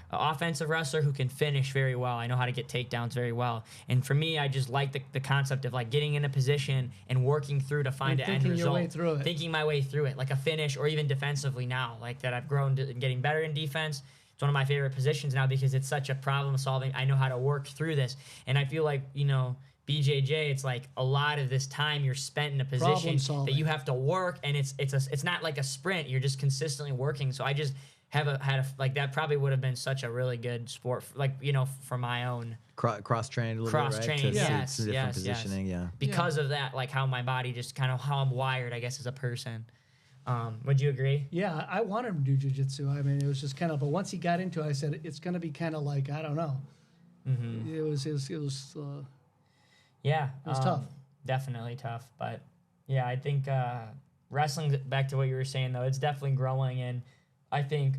offensive wrestler who can finish very well. I know how to get takedowns very well. And for me, I just like the concept of like getting in a position and working through to find an end result. Thinking my way through it, like a finish, or even defensively now, like that I've grown to getting better in defense. It's one of my favorite positions now because it's such a problem solving. I know how to work through this. And I feel like, BJJ, it's like a lot of this time you're spent in a position that you have to work, and it's not like a sprint. You're just consistently working. So I just had a like that probably would have been such a really good sport, for my own cross trained a little bit, right? Trained, yes, different positioning, yeah. Because of that, like how my body just kind of how I'm wired, I guess, as a person. Would you agree? Yeah, I wanted him to do jiu-jitsu. I mean, it was just kind of, but once he got into it, I said, it's going to be kind of like, I don't know. Mm-hmm. It was Yeah. it was tough. Definitely tough. But yeah, I think wrestling, back to what you were saying, though, it's definitely growing. And I think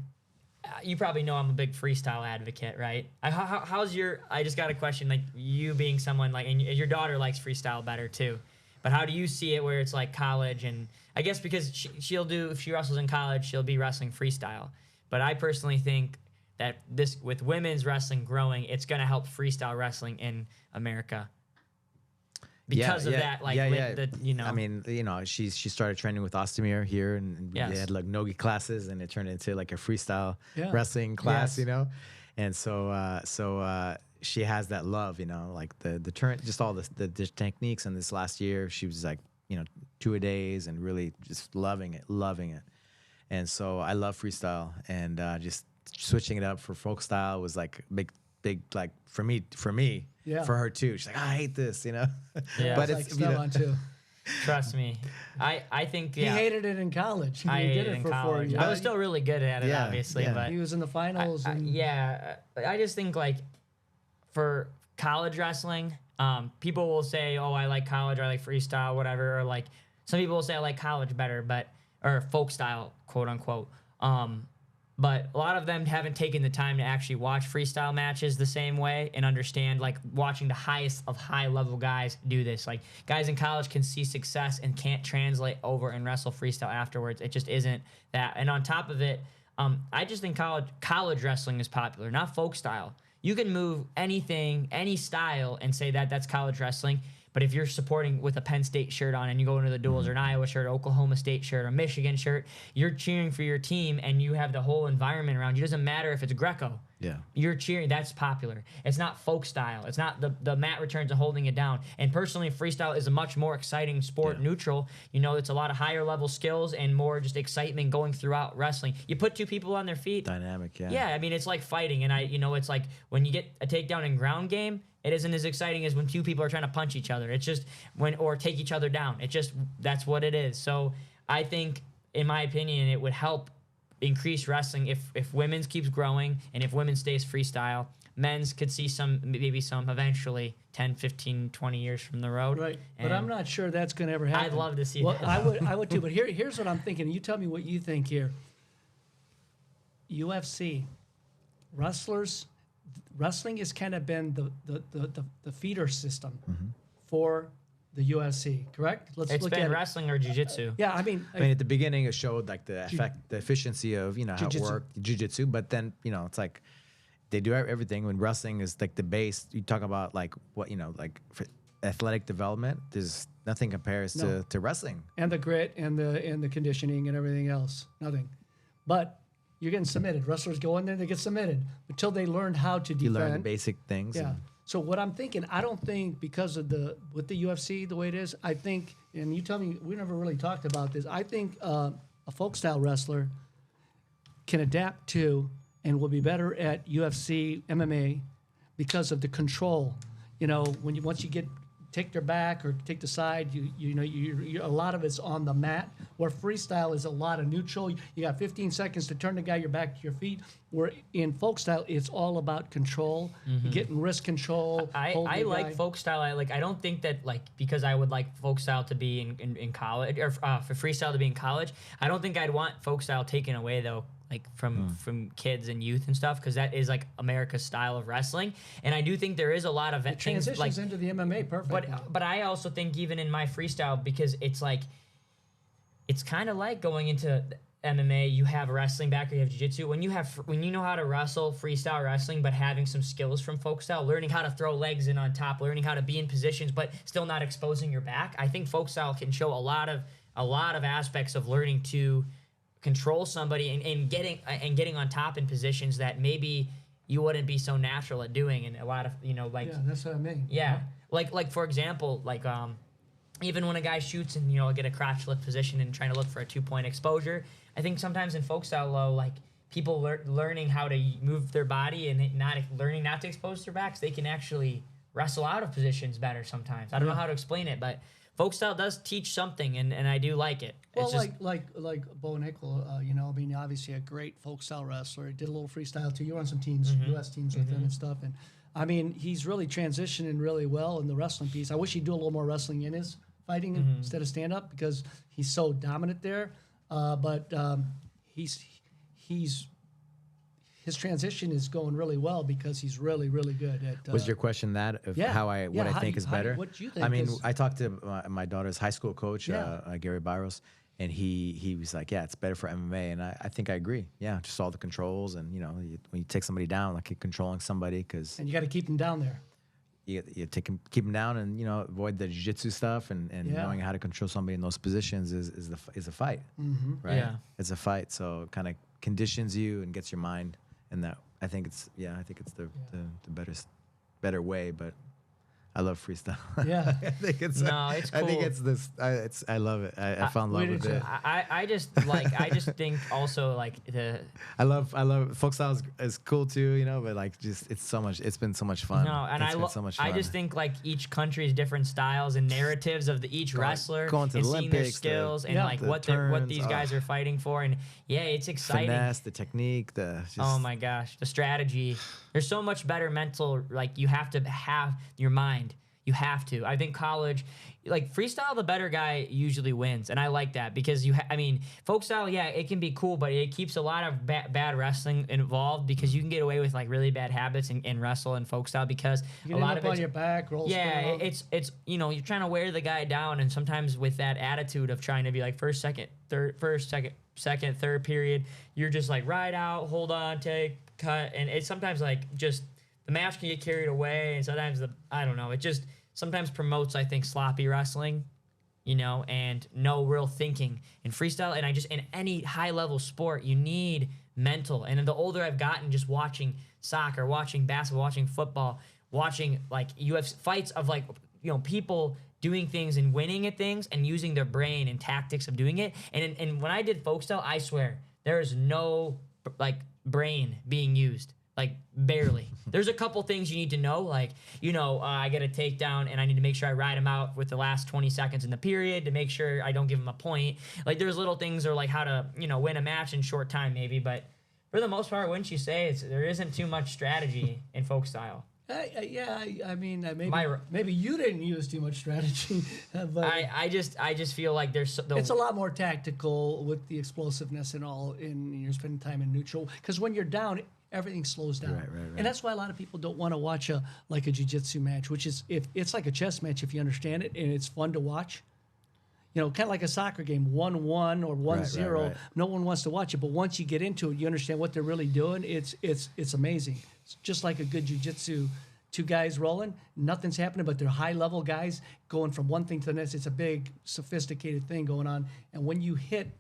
you probably know I'm a big freestyle advocate, right? How's your, I just got a question, like you being someone like, and your daughter likes freestyle better too. But how do you see it where it's like college? And I guess because she'll do, if she wrestles in college, she'll be wrestling freestyle. But I personally think that this, with women's wrestling growing, it's going to help freestyle wrestling in America. Because of that, like, you know. I mean, you know, she started training with Ostamir here, and Yes. they had like nogi classes, and it turned into like a freestyle wrestling class, Yes. you know. And so she has that love, you know, like the turn, just all the techniques. And this last year, she was like, you know, 2-a-days and really just loving it. And so I love freestyle, and just switching it up for folk style was like big like for me. Yeah. For her too. She's like, I hate this, you know. Yeah. But Like it's, you know, Stevan too. Trust me. I think, He yeah. hated it in college. I He did hated it it in for 4 college. years. I was still really good at it, Yeah, obviously, yeah. but He was in the finals. And I just think like for college wrestling, people will say, "Oh, I like college, or I like freestyle, whatever," or like some people will say, "I like college better," or folk style, quote unquote. But a lot of them haven't taken the time to actually watch freestyle matches the same way and understand, like, watching the highest of high-level guys do this. Like, guys in college can see success and can't translate over and wrestle freestyle afterwards. It just isn't that. And on top of it, I just think college wrestling is popular, not folk style. You can move anything, any style, and say that that's college wrestling. But if you're supporting with a Penn State shirt on and you go into the duels, or an Iowa shirt, or Oklahoma State shirt, or Michigan shirt, you're cheering for your team, and you have the whole environment around you. It doesn't matter if it's Greco. Yeah. You're cheering. That's popular. It's not folk style. It's not the mat returns and holding it down. And personally, freestyle is a much more exciting sport, neutral. You know, it's a lot of higher level skills and more just excitement going throughout wrestling. You put two people on their feet. Dynamic, yeah. Yeah, I mean, it's like fighting. And it's like when you get a takedown in ground game, it isn't as exciting as when two people are trying to punch each other. It's just or take each other down. That's what it is. So I think, in my opinion, it would help increase wrestling if women's keeps growing, and if women stays freestyle. Men's could see maybe some eventually 10, 15, 20 years from the road. Right. But And I'm not sure that's going to ever happen. I'd love to see that. I would too. But here's what I'm thinking. You tell me what you think here. UFC, wrestling has kind of been the feeder system for the UFC, correct? It's look been at wrestling or jiu-jitsu. Yeah, I mean, at the beginning it showed like the efficiency of, you know, how it Jiu-jitsu. worked, jiu-jitsu, but then, you know, it's like they do everything. When wrestling is like the base, you talk about like what, you know, like for athletic development, there's nothing compares No. to wrestling. and the grit and the conditioning and everything else, nothing. But you're getting submitted. Wrestlers go in there, they get submitted until they learn how to defend. You learn the basic things. Yeah. and- So what I'm thinking, I don't think because of with the UFC the way it is, I think, and you tell me, we never really talked about this. I think a folk style wrestler can adapt to and will be better at UFC MMA because of the control. You know, once you take their back or take the side, you know, a lot of it's on the mat. Where freestyle is a lot of neutral. You got 15 seconds to turn the guy your back to your feet. Where in folk style, it's all about control, getting wrist control. I like guy. folk style. I don't think that, like, because I would like folk style to be in college, or for freestyle to be in college, I don't think I'd want folk style taken away though, like from kids and youth and stuff, because that is like America's style of wrestling. And I do think there is a lot of It things transitions like, into the MMA perfect. but I also think even in my freestyle, because it's like, it's kind of like going into MMA, you have wrestling back or you have jiu-jitsu. When you know how to wrestle freestyle wrestling, but having some skills from folk style, learning how to throw legs in on top, learning how to be in positions, but still not exposing your back. I think folk style can show a lot of aspects of learning to control somebody and getting on top in positions that maybe you wouldn't be so natural at doing. And a lot of, you know, like, Yeah, that's what I mean. yeah. Like for example, like even when a guy shoots and, you know, get a crotch lift position and trying to look for a 2-point exposure, I think sometimes in folk style low, like people learning how to move their body and learning not to expose their backs, they can actually wrestle out of positions better sometimes. I don't know how to explain it, but folk style does teach something, and I do like it. Well, It's just, like Bo Nickel, you know, I mean, obviously a great folk style wrestler. He did a little freestyle too. You were on some teams, U.S. teams with him and stuff. And I mean, he's really transitioning really well in the wrestling piece. I wish he'd do a little more wrestling in his fighting instead of stand up because he's so dominant there. But he's his transition is going really well because he's really, really good at. Was your question that of what I think is better? What do you think? I mean, I talked to my daughter's high school coach, Gary Barros, and he was like, yeah, it's better for MMA, and I think I agree. Yeah, just all the controls, and you know, when you take somebody down, like you're controlling somebody, because and you got to keep them down there. You keep them down, and you know, avoid the jiu-jitsu stuff, and knowing how to control somebody in those positions is a fight, right? Yeah. It's a fight, so it kind of conditions you and gets your mind. And that I think it's the better way, but I love freestyle. Yeah. I think it's it's I think cool. it's this. I love it. I fell in love with it. I just think also like I love folk style is cool too, you know, but like just it's been so much fun. No, and I just think like each country's different styles and narratives of each wrestler going to and the seeing their Olympics, skills and like the what these turns, guys are fighting for, and yeah, it's exciting. Finesse, the technique, Oh my gosh, the strategy. There's so much better mental. Like you have to have your mind. You have to. I think college, like freestyle, the better guy usually wins, and I like that because I mean, folk style, yeah, it can be cool, but it keeps a lot of bad wrestling involved because you can get away with like really bad habits in wrestle and folk style because You a lot up of on your back, rolls. yeah, it's you know, you're trying to wear the guy down, and sometimes with that attitude of trying to be like first, second, third period, you're just like ride out, hold on, take, cut, and it's sometimes like just the match can get carried away, and sometimes I don't know, it just sometimes promotes, I think, sloppy wrestling, you know, and no real thinking in freestyle. And in any high level sport, you need mental. And the older I've gotten, just watching soccer, watching basketball, watching football, watching like UFC fights of like, you know, people doing things and winning at things and using their brain and tactics of doing it. And when I did folk style, I swear there is no like brain being used. Like barely. There's a couple things you need to know, like, you know, I get a takedown and I need to make sure I ride him out with the last 20 seconds in the period to make sure I don't give him a point. Like there's little things, or like how to, you know, win a match in short time maybe, but for the most part, wouldn't you say there isn't too much strategy in folk style? I mean, My- maybe you didn't use too much strategy, but I just feel like there's it's a lot more tactical with the explosiveness and all. And you're spending time in neutral because when you're down, everything slows down. Right. And that's why a lot of people don't want to watch a jiu-jitsu match, which is if it's like a chess match if you understand it and it's fun to watch. You know, kind of like a soccer game, 1-1 or 1-0. Right. No one wants to watch it, but once you get into it, you understand what they're really doing. It's amazing. It's just like a good jiu-jitsu. Two guys rolling, nothing's happening, but they're high-level guys going from one thing to the next. It's a big, sophisticated thing going on. And when you hit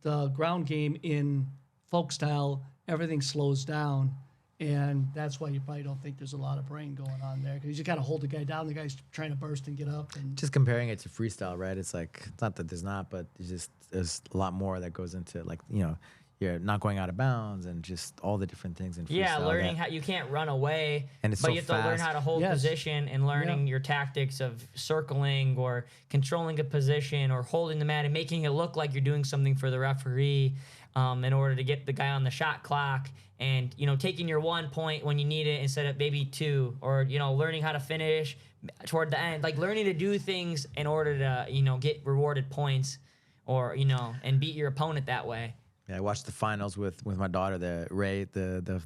the ground game in folk style, everything slows down. And that's why you probably don't think there's a lot of brain going on there because you got to hold the guy down. The guy's trying to burst and get up. And Just comparing it to freestyle, right? It's like, it's not that there's not, but there's a lot more that goes into it. Like, you know, you're not going out of bounds and just all the different things in freestyle. Yeah, learning how you can't run away, And it's but so you have to learn fast. how to hold Yes. position and learning your tactics of circling or controlling a position or holding the mat and making it look like you're doing something for the referee in order to get the guy on the shot clock, and you know, taking your 1 point when you need it instead of maybe 2, or you know, learning how to finish toward the end, like learning to do things in order to, you know, get rewarded points, or you know, and beat your opponent that way. Yeah, I watched the finals with my daughter, the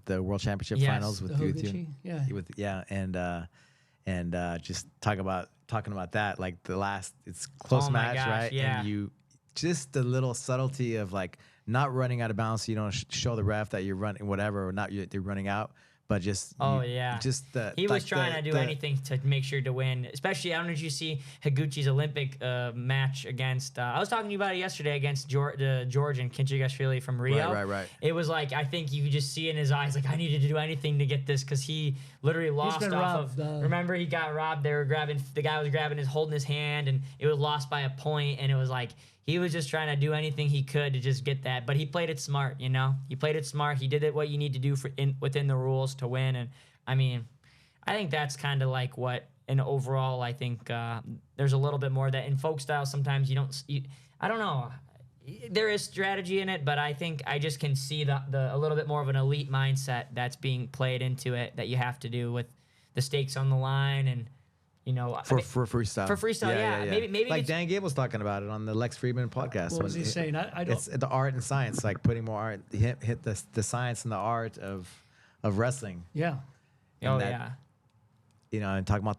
the World Championship Yes. finals with The Jiu-Jitsu. Higuchi? And just talking about that, like the last, it's close Oh my match, gosh, right? yeah. And you just the little subtlety of like not running out of bounds, so you don't show the ref that you're running whatever, or not you're running out, but just just the He was trying to do anything to make sure to win. Especially, I don't know if you see Higuchi's Olympic match against. I was talking to you about it yesterday against the Georgian Kinchigashvili from Rio. Right. It was like, I think you could just see in his eyes like, I needed to do anything to get this, because he literally lost been off robbed, of. Remember, he got robbed. They were grabbing. The guy was holding his hand, and it was lost by a point. And it was like, he was just trying to do anything he could to just get that. But he played it smart, you know? He played it smart. He did it what you need to do within the rules to win. And, I mean, I think that's kind of like what and overall, I think there's a little bit more that in folk style. Sometimes I don't know. There is strategy in it, but I think I just can see the a little bit more of an elite mindset that's being played into it that you have to do with the stakes on the line and, for freestyle. For freestyle, yeah. Maybe like it's, Dan Gable's talking about it on the Lex Friedman podcast. What was he saying? I don't. It's the art and science, like putting more art, hit the science and the art of wrestling. Yeah. And and talking about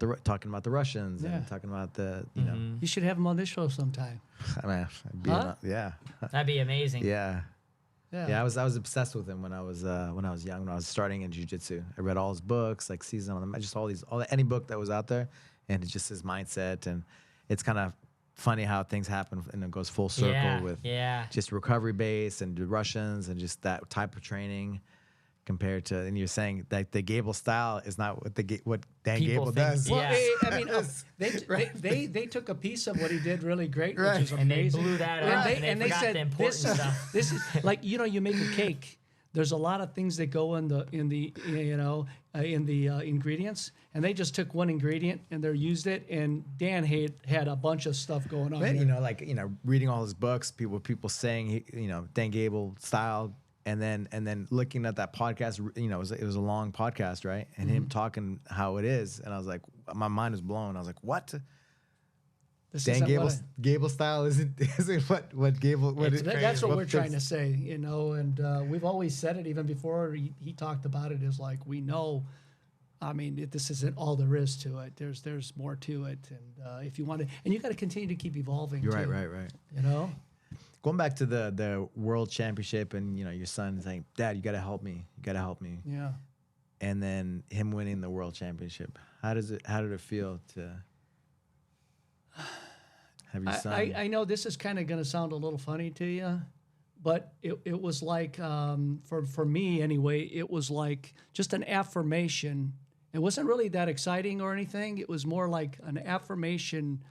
the Russians Yeah. and talking about the You should have him on this show sometime. I mean, yeah. that'd be amazing. Yeah. Yeah. Yeah, I was obsessed with him when I was young, when I was starting in jiu-jitsu. I read all his books, like Season on the, just any book that was out there, and it's just his mindset, and it's kind of funny how things happen and it goes full circle with just recovery base and the Russians and just that type of training compared to, and you're saying that the Gable style is not what Dan People Gable think- does. Yeah. Well, I mean, they took a piece of what he did really great, which is And they amazing. blew that And up, they- and they and they forgot said, the important this is- stuff. This is like you make a cake. There's a lot of things that go in the ingredients, and they just took one ingredient and they used it. And Dan had a bunch of stuff going on. Man, there. reading all his books, people saying, Dan Gable style, and then looking at that podcast, it was a long podcast, right? And him talking how it is, and I was like, my mind was blown. I was like, what? This Dan isn't Gable style isn't what Gable. that's what we're fits- trying to say, and we've always said it even before he talked about it. Is like we know. I mean, this isn't all there is to it. There's more to it, and if you want to, and you got to continue to keep evolving. You're too, right. Going back to the world championship, and your son saying, "Dad, you got to help me. You got to help me." Yeah. And then him winning the world championship. How did it feel to have your son? I know this is kind of going to sound a little funny to you, but it was like, for me anyway, it was like just an affirmation. It wasn't really that exciting or anything. It was more like an affirmation,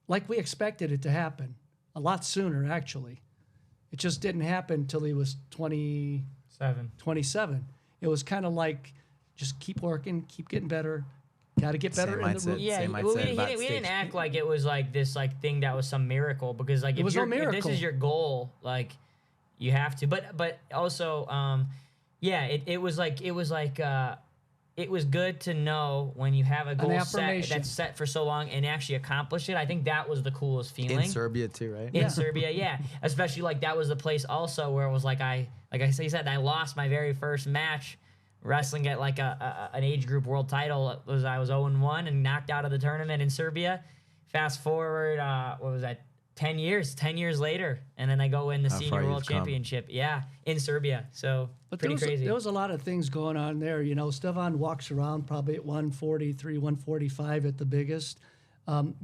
like we expected it to happen a lot sooner, actually. It just didn't happen till he was 27. It was kind of like, just keep working, keep getting better. Got to get better Same in the mindset. room. Yeah, Same we mindset didn't act like it was like this thing that was some miracle, because like It was no if this miracle. is your goal, like you have to. But also, it was good to know when you have a goal set affirmation. that's set for so long and actually accomplish it. I think that was the coolest feeling. in Serbia too, right? In Serbia, yeah. Especially like that was the place also where it was like I said, I lost my very first match wrestling at like an age group world title. I was 0-1 and knocked out of the tournament in Serbia. Fast forward, what was that? 10 years later, and then I go win the How senior far world you've come. championship. Yeah, in Serbia. So But pretty crazy. there was a lot of things going on there. Stevan walks around probably at 143, 145 at the biggest.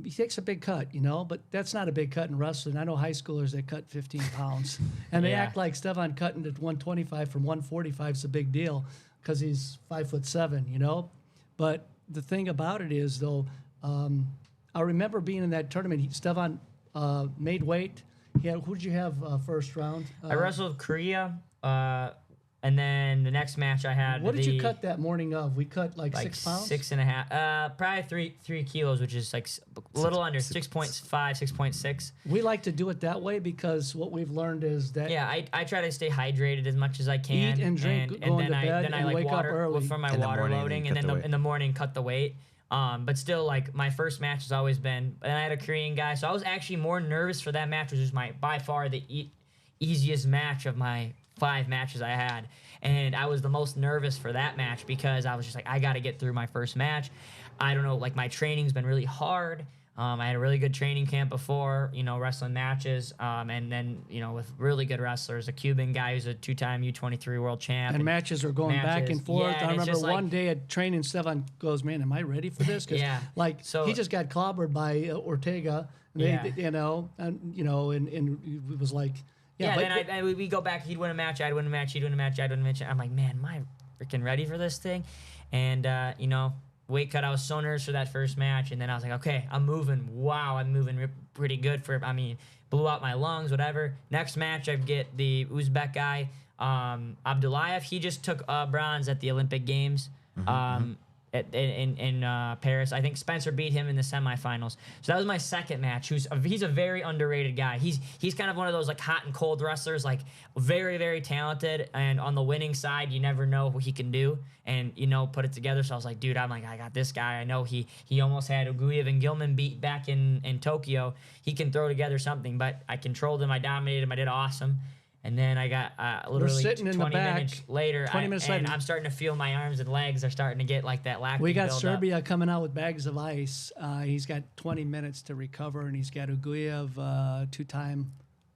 He takes a big cut, but that's not a big cut in wrestling. I know high schoolers that cut 15 pounds, and they Yeah. act like Stevan cutting at 125 from 145 is a big deal because he's 5'7", But the thing about it is, though, I remember being in that tournament. Stevan made weight. Who did you have first round? I wrestled Korea, and then the next match I had. What did you cut that morning of? We cut like 6 pounds? 6.5. Probably 3 kilos, which is like a little under 6.5, 6.6. We like to do it that way because what we've learned is that Yeah, I try to stay hydrated as much as I can. Eat and drink, go into bed, then I and like wake up water early. for my In the water morning, loading, then and cut then the weight. in the morning cut the weight. But still, like my first match has always been, and I had a Korean guy, so I was actually more nervous for that match, which was by far the easiest match of my 5 matches I had. And I was the most nervous for that match because I was just like, I got to get through my first match. I don't know, like my training's been really hard. I had a really good training camp before, wrestling matches. And then, with really good wrestlers, a Cuban guy who's a 2-time U23 world champ. and matches are going back and forth. Yeah, and I it's remember just like- one day at training, Stevan goes, "Man, am I ready for this?" Because So- he just got clobbered by Ortega. Yeah. And it was like, Yeah, but then we go back. He'd win a match. I'd win a match. He'd win a match. I'd win a match. I'm like, man, am I freaking ready for this thing? And weight cut. I was so nervous for that first match, and then I was like, okay, I'm moving. Wow, I'm moving pretty good. Blew out my lungs, whatever. Next match, I get the Uzbek guy, Abdullayev. He just took bronze at the Olympic Games. in Paris. I think Spencer beat him in the semifinals. So that was my second match. He's a very underrated guy. He's kind of one of those like hot and cold wrestlers, like very, very talented. And on the winning side, you never know what he can do and, you know, put it together. So I was like, dude, I got this guy. I know he almost had Uguev and Gilman beat back in Tokyo. He can throw together something, but I controlled him. I dominated him. I did awesome. And then I got literally 20 minutes later, I'm starting to feel my arms and legs are starting to get like that lactic We got buildup. Serbia coming out with bags of ice. He's got 20 minutes to recover, and he's got Uguev, two-time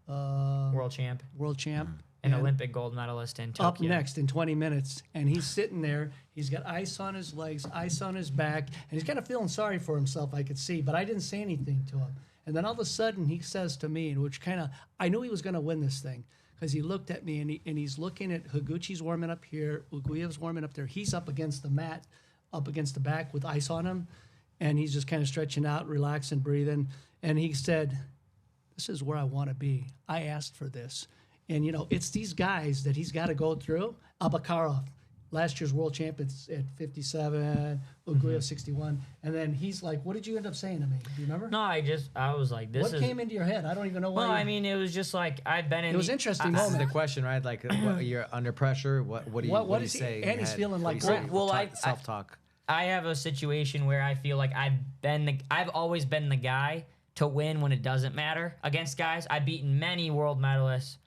world champ. And Olympic gold medalist in Tokyo. Up next in 20 minutes. And he's sitting there. He's got ice on his legs, ice on his back, and he's kind of feeling sorry for himself, I could see. But I didn't say anything to him. And then all of a sudden he says to me, which kind of, I knew he was going to win this thing. Because he looked at me and he's looking at Higuchi's warming up here, Uguev's warming up there. He's up against the mat, up against the back with ice on him, and he's just kind of stretching out, relaxing, breathing. And he said, "This is where I want to be. I asked for this." And you know, it's these guys that he's got to go through. Abakarov, last year's world champion at 57, Uguev 61, and then he's like, "What did you end up saying to me? Do you remember?" No, I was like, "This what is." What came into your head? I don't even know why. Well, I mean, it was just like I've been in. It was interesting This moment. is the question, right? Like, what, you're under pressure. What do you say? And he's feeling like self-talk. I have a situation where I feel like I've always been the guy to win when it doesn't matter against guys. I've beaten many world medalists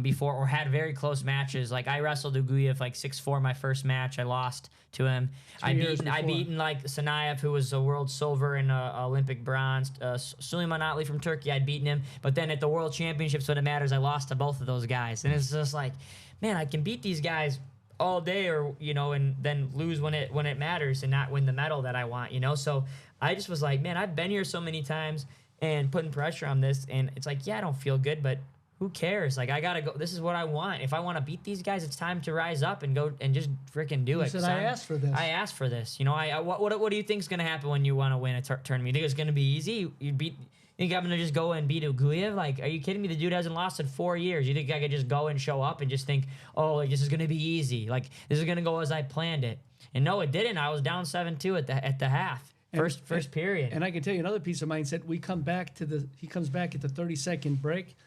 before, or had very close matches. Like I wrestled Uguev like 6'4" my first match. I lost to him. I beaten like Sanayev, who was a world silver and Olympic bronze. Suleiman Atli from Turkey, I'd beaten him. But then at the world championships, when it matters, I lost to both of those guys. And it's just like, man, I can beat these guys all day, or you know, and then lose when it matters and not win the medal that I want, you know. So I just was like, man, I've been here so many times and putting pressure on this, and it's like, yeah, I don't feel good, but who cares? Like, I gotta go. This is what I want. If I want to beat these guys, it's time to rise up and go and just freaking do it. You said, I asked for this. I asked for this. You know, what do you think's gonna happen when you want to win a tournament? You think it's gonna be easy? You think I'm gonna just go and beat Uguev? Like, are you kidding me? The dude hasn't lost in 4 years. You think I could just go and show up and just think, oh, like this is gonna be easy? Like this is gonna go as I planned it? And no, it didn't. I was down 7-2 at the half. First period. And I can tell you another piece of mindset. He comes back at the 30-second break.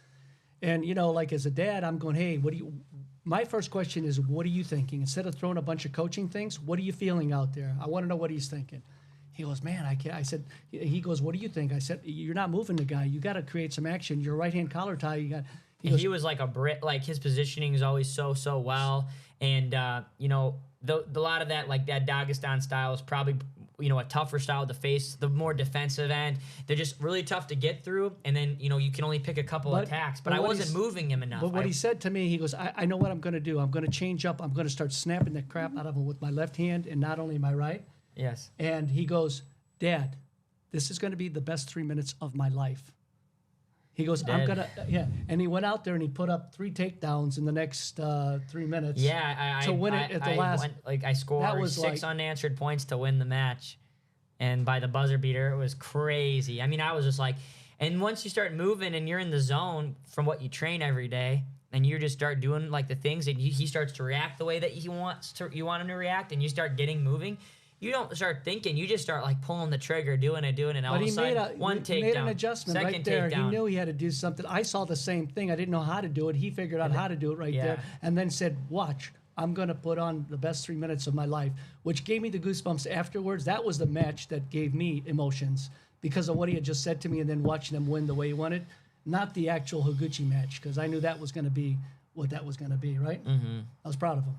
And, you know, like as a dad, I'm going, hey, my first question is, what are you thinking? Instead of throwing a bunch of coaching things, what are you feeling out there? I want to know what he's thinking. He goes, man, I can't. I said, he goes, what do you think? I said, you're not moving the guy. You got to create some action. Your right-hand collar tie, He was like a Brit. Like his positioning is always so well. And, you know, a lot of that, like that Dagestan style is probably, you know, a tougher style to face, the more defensive end. They're just really tough to get through, and then, you know, you can only pick a couple attacks. But I wasn't moving him enough. But what he said to me, he goes, I know what I'm going to do. I'm going to change up. I'm going to start snapping the crap out of him with my left hand and not only my right. Yes. And he goes, Dad, this is going to be the best 3 minutes of my life. He goes, I'm going to, yeah. And he went out there and he put up 3 takedowns in the next 3 minutes. Yeah. To win it at the last. I scored 6 unanswered points to win the match. And by the buzzer beater, it was crazy. I mean, I was just like, and once you start moving and you're in the zone from what you train every day, and you just start doing like the things, and he starts to react the way that you want him to react, and you start getting moving. You don't start thinking. You just start like pulling the trigger, doing it. And all of a sudden, one takedown, made an adjustment right there. Takedown. He knew he had to do something. I saw the same thing. I didn't know how to do it. He figured out how to do it right there, and then said, watch. I'm going to put on the best 3 minutes of my life, which gave me the goosebumps afterwards. That was the match that gave me emotions because of what he had just said to me, and then watching him win the way he wanted. Not the actual Higuchi match, because I knew that was going to be what that was going to be, right? Mm-hmm. I was proud of him.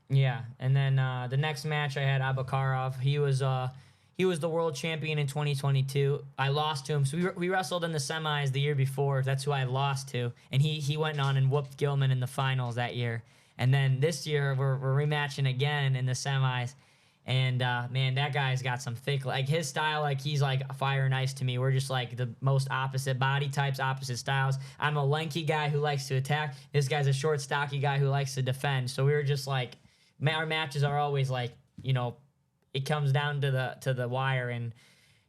Yeah, and then the next match I had Abakarov. He was the world champion in 2022. I lost to him. So we wrestled in the semis the year before. That's who I lost to. And he went on and whooped Gilman in the finals that year. And then this year we're rematching again in the semis. And man, that guy's got some thick, like his style, like he's like fire and ice to me. We're just like the most opposite body types, opposite styles. I'm a lanky guy who likes to attack. This guy's a short, stocky guy who likes to defend. So we were just like, our matches are always like, you know, it comes down to the wire. And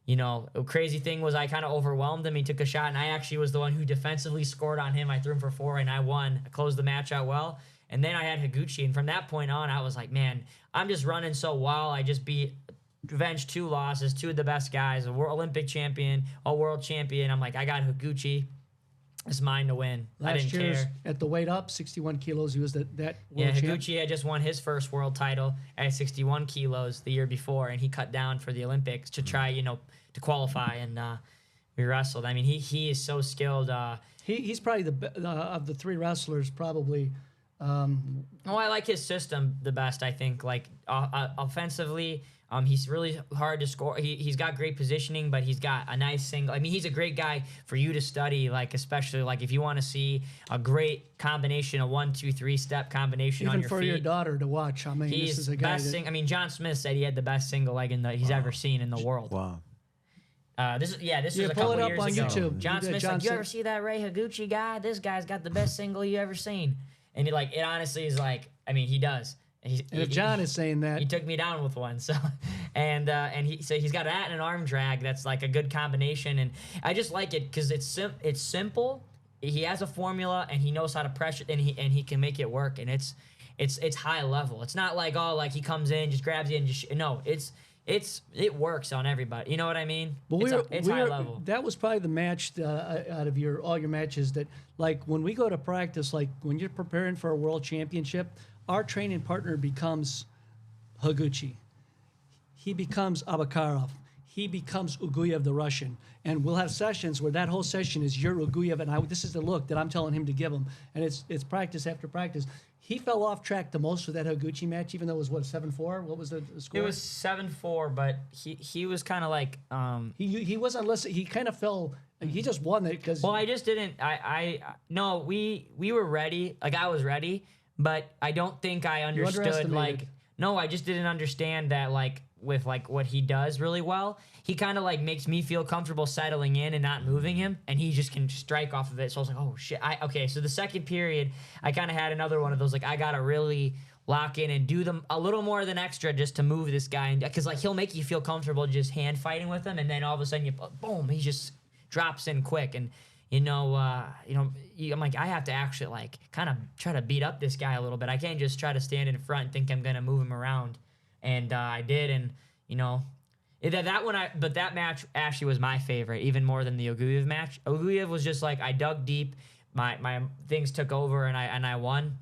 you know, a crazy thing was I kind of overwhelmed him. He took a shot, and I actually was the one who defensively scored on him. I threw him for 4, and I won. I closed the match out well. And then I had Higuchi, and from that point on, I was like, man, I'm just running so well. I just avenged 2 losses, 2 of the best guys, a world Olympic champion, a world champion. I'm like, I got Higuchi. It's mine to win. I Last didn't year's care. at the weight up, 61 kilos. He was that world Yeah, champ. Higuchi had just won his first world title at 61 kilos the year before, and he cut down for the Olympics to try, to qualify, and we wrestled. I mean, he is so skilled. He's probably of the 3 wrestlers, probably. I like his system the best, I think. Like, offensively, he's really hard to score. He's got great positioning, but he's got a nice single. I mean, he's a great guy for you to study, like, especially, like, if you want to see a great combination, a 1, 2, 3 step combination Even on your for feet. your daughter to watch. I mean, He's this is a guy best. that, I mean, John Smith said he had the best single leg he's ever seen in the world. Wow. This was a pull couple it up years on ago. YouTube. John Yeah, Smith's John like, you Smith. ever see that Ray Higuchi guy? This guy's got the best single you ever seen. And it honestly is like, I mean, he does. and if John is saying that, He took me down with one, so and he's got that and an arm drag that's like a good combination, and I just like it because it's simple. He has a formula and he knows how to pressure, and he can make it work, and it's high level. It's not like he comes in, just grabs you and just no. It works on everybody. You know what I mean? But It's high level. That was probably the match out of all your matches that, like, when we go to practice, like when you're preparing for a world championship, our training partner becomes Higuchi. He becomes Abakarov. He becomes Uguyev, the Russian. And we'll have sessions where that whole session is your Uguyev, and this is the look that I'm telling him to give him. And it's practice after practice. He fell off track the most with that Higuchi match, even though it was, 7-4? What was the score? It was 7-4, but he was kind of like He wasn't listening. He kind of fell. He just won it because. Well, I just didn't. No, we were ready. Like, I was ready, but I don't think I understood. underestimated. No, I just didn't understand that. Like, with like what he does really well, he kind of like makes me feel comfortable settling in and not moving him, and he just can strike off of it. So I was like, oh shit. Okay. So the second period, I kind of had another one of those. Like, I gotta really lock in and do them a little more than extra just to move this guy, because like he'll make you feel comfortable just hand fighting with him, and then all of a sudden boom, he just drops in quick, and I'm like, I have to actually like kind of try to beat up this guy a little bit. I can't just try to stand in front and think I'm gonna move him around, and I did, and but that match actually was my favorite, even more than the Uguyev match. Uguyev was just like, I dug deep, my things took over, and I won.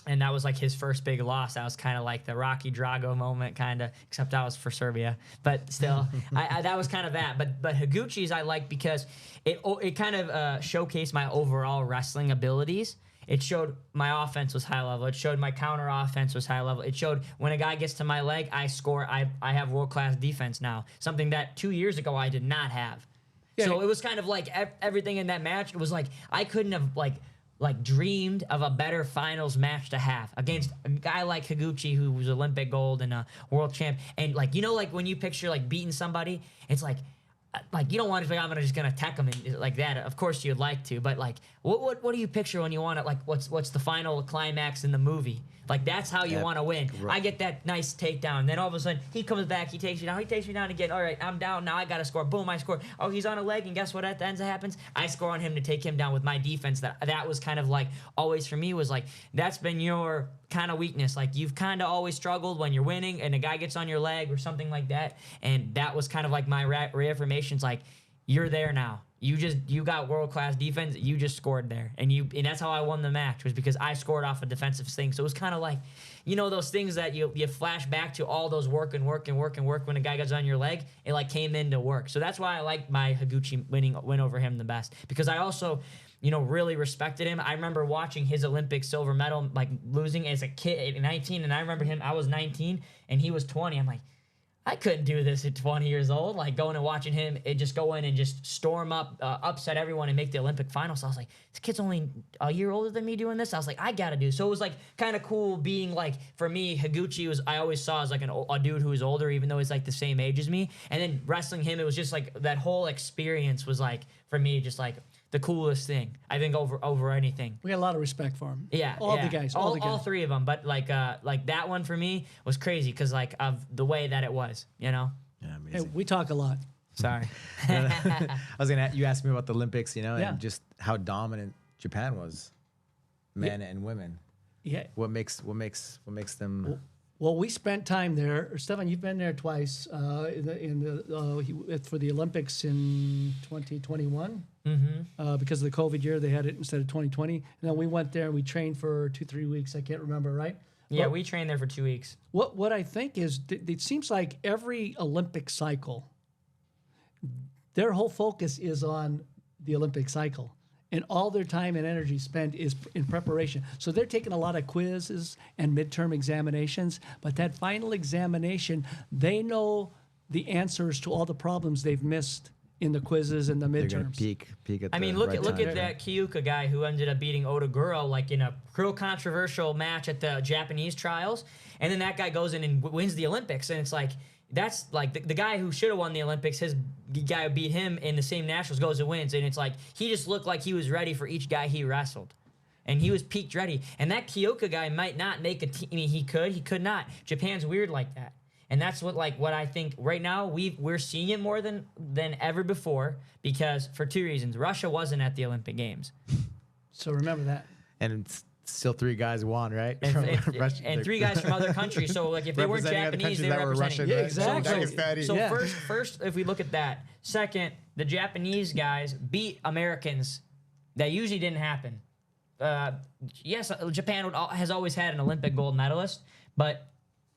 And that was like his first big loss. That was kind of like the Rocky Drago moment, kind of, except I was for Serbia. But still, that was kind of that. But Higuchi's I like because it kind of showcased my overall wrestling abilities. It showed my offense was high level. It showed my counter offense was high level. It showed when a guy gets to my leg, I score. I have world-class defense now, something that 2 years ago I did not have. Yeah. So it was kind of like everything in that match. It was like I couldn't have like dreamed of a better finals match to have against a guy like Higuchi, who was Olympic gold and a world champ. And like, like when you picture like beating somebody, it's like you don't want to be like, I'm just gonna attack him and like that. Of course you'd like to, but like what do you picture when you want to, like, what's the final climax in the movie? Like, that's how you want to win. Right. I get that nice takedown. Then all of a sudden, he comes back, he takes you down. He takes me down again. All right, I'm down. Now I got to score. Boom, I score. Oh, he's on a leg, and guess what at the end happens? I score on him to take him down with my defense. That was kind of like, always for me, was like, that's been your kind of weakness. Like, you've kind of always struggled when you're winning, and a guy gets on your leg or something like that. And that was kind of like my reaffirmations, like, you're there now. You got world-class defense. You just scored there. And that's how I won the match, was because I scored off a defensive thing. So it was kind of like, those things that you flash back to, all those work when a guy goes on your leg, it like came into work. So that's why I like my Higuchi win over him the best, because I also, really respected him. I remember watching his Olympic silver medal, like, losing as a kid at 19, and I remember I was 19 and he was 20. I'm like, I couldn't do this at 20 years old. Like, going and watching him, just go in and just storm up, upset everyone, and make the Olympic final. So I was like, this kid's only a year older than me doing this. I was like, I gotta do. So it was like kind of cool being like, for me, Higuchi I always saw as like a dude who was older, even though he's like the same age as me. And then wrestling him, it was just like that whole experience was like, for me, just like the coolest thing, I think, over anything. We got a lot of respect for him. Yeah, all the guys. All three of them. But like that one for me was crazy because like of the way that it was, Yeah, Hey, amazing. we talk a lot. Sorry. You asked me about the Olympics, Yeah. and just how dominant Japan was, men and women. Yeah. What makes them? Well, we spent time there. Stevan, you've been there twice for the Olympics in 2021. Because of the COVID year, they had it instead of 2020. And then we went there and we trained for 2-3 weeks. I can't remember, right? Yeah, we trained there for 2 weeks. What I think is, it seems like every Olympic cycle, their whole focus is on the Olympic cycle. And all their time and energy spent is in preparation. So they're taking a lot of quizzes and midterm examinations. But that final examination, they know the answers to all the problems they've missed in the quizzes and the They're gonna midterms. peak at. I mean, look at that Kyuka guy who ended up beating Otaguro like in a real controversial match at the Japanese trials, and then that guy goes in and wins the Olympics, and it's like that's like the guy who should have won the Olympics, his guy who beat him in the same nationals goes and wins, and it's like he just looked like he was ready for each guy he wrestled. And he was peaked ready. And that Kyoka guy might not make a team. I mean, he could not. Japan's weird like that. And that's what I think right now we're seeing it more than ever before, because for two reasons. Russia wasn't at the Olympic Games. So remember that. And it's still 3 guys won, right? And 3 guys from other countries. So like if they weren't Japanese, they were representing. Yeah, exactly. So first, if we look at that. Second, the Japanese guys beat Americans. That usually didn't happen. Yes, Japan has always had an Olympic gold medalist, but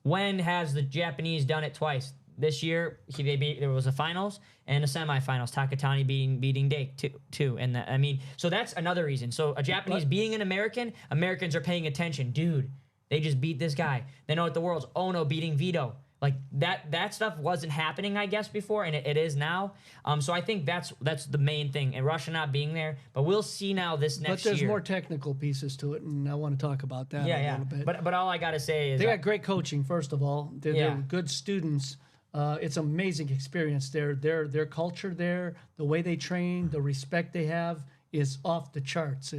when has the Japanese done it twice? This year, there was a finals and a semifinals. Takatani beating Dake too. And so that's another reason. So a Japanese beating an American, Americans are paying attention. Dude, they just beat this guy. Then at the Worlds, Ono beating Vito. Like that stuff wasn't happening, I guess, before, and it is now. So I think that's the main thing, and Russia not being there. But we'll see now this next year. But there's more technical pieces to it, and I want to talk about that a little bit. But all I gotta say is they got great coaching. First of all, they're good students. It's an amazing experience. Their culture there, the way they train, the respect they have is off the charts.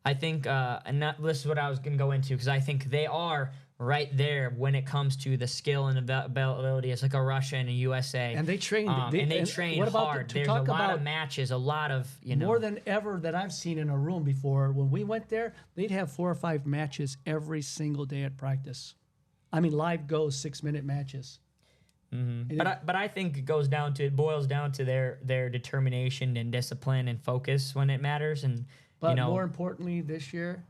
I think, this is what I was gonna go into, because I think they are right there when it comes to the skill and ability. It's like a Russia and a USA. And they train. They train hard. There's a lot of matches, a lot of, More than ever that I've seen in a room before. When we went there, they'd have 4 or 5 matches every single day at practice. I mean, live goes 6-minute matches. Mm-hmm. But I think it boils down to their determination and discipline and focus when it matters. But more importantly, this year,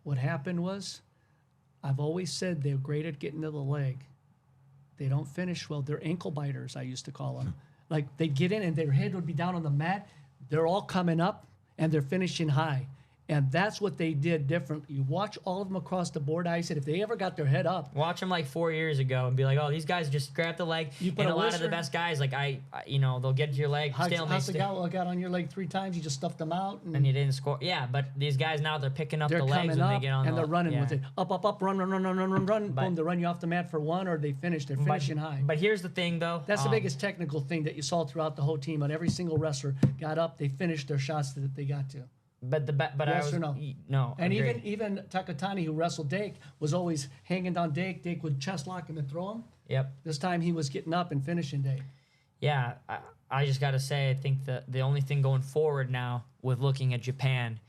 what happened was, I've always said they're great at getting to the leg. They don't finish well. They're ankle biters, I used to call them. Like, they'd get in and their head would be down on the mat. They're all coming up and they're finishing high. And that's what they did differently. You watch all of them across the board. I said, if they ever got their head up. Watch them like 4 years ago and be like, oh, these guys just grab the leg. And a lot of the best guys, like, they'll get to your leg. How's the guy got on your leg 3 times? You just stuffed them out. And you didn't score. Yeah, but these guys now, they're picking up the legs when they get on and they're running with it. Up, run. Boom, they run you off the mat for 1, or they finish. They're finishing high. But here's the thing, though. That's the biggest technical thing that you saw throughout the whole team. On every single wrestler got up, they finished their shots that they got to. But yes or no? No. And even Takatani, who wrestled Dake, was always hanging down Dake. Dake would chest lock him and throw him. Yep. This time he was getting up and finishing Dake. Yeah, I just got to say, I think the only thing going forward now with looking at Japan,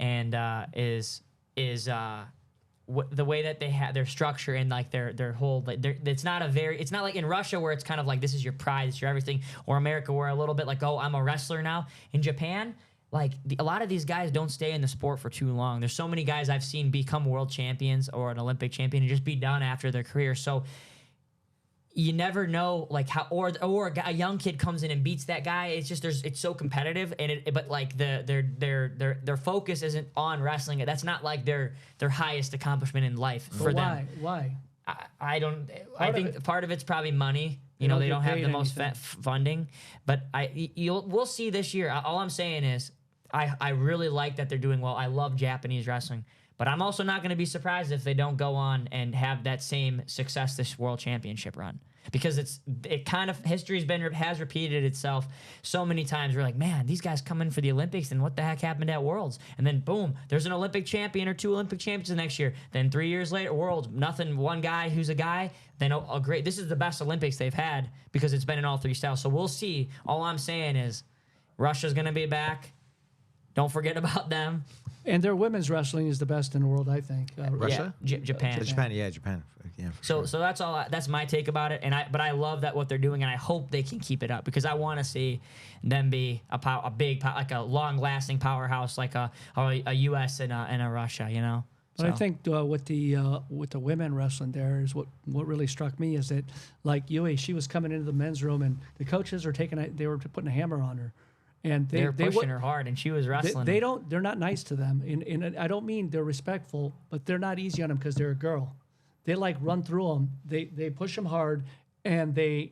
and is the way that they have their structure and like their whole it's not like in Russia where it's kind of like this is your pride, it's your everything, or America where a little bit like, oh, I'm a wrestler now. In Japan, like a lot of these guys don't stay in the sport for too long. There's so many guys I've seen become world champions or an Olympic champion and just be done after their career. So you never know, like how, or a young kid comes in and beats that guy. It's just it's so competitive, but like their focus isn't on wrestling. That's not like their highest accomplishment in life for them. Why? I think part of it's probably money. They don't have the most funding, but we'll see this year. All I'm saying is, I really like that they're doing well. I love Japanese wrestling, but I'm also not going to be surprised if they don't go on and have that same success this World Championship run, because history has repeated itself so many times. We're like, man, these guys come in for the Olympics, and what the heck happened at Worlds? And then boom, there's an Olympic champion or 2 Olympic champions the next year. Then 3 years later, Worlds, nothing. One guy who's a guy. Then a great. This is the best Olympics they've had because it's been in all 3 styles. So we'll see. All I'm saying is, Russia's going to be back. Don't forget about them. And their women's wrestling is the best in the world, I think. Russia? Yeah, Japan. Japan, yeah, Japan. Yeah. So that's all. That's my take about it. But I love that what they're doing, and I hope they can keep it up because I want to see them be a big, like a long-lasting powerhouse, like a U.S. and a Russia. You know. But I think with the women wrestling there is what really struck me is that like Yui, she was coming into the men's room and the coaches are they were putting a hammer on her, and they were pushing her hard and she was wrestling. They're not nice to them, and I don't mean they're respectful, but they're not easy on them because they're a girl. They like run through them. They push them hard, and they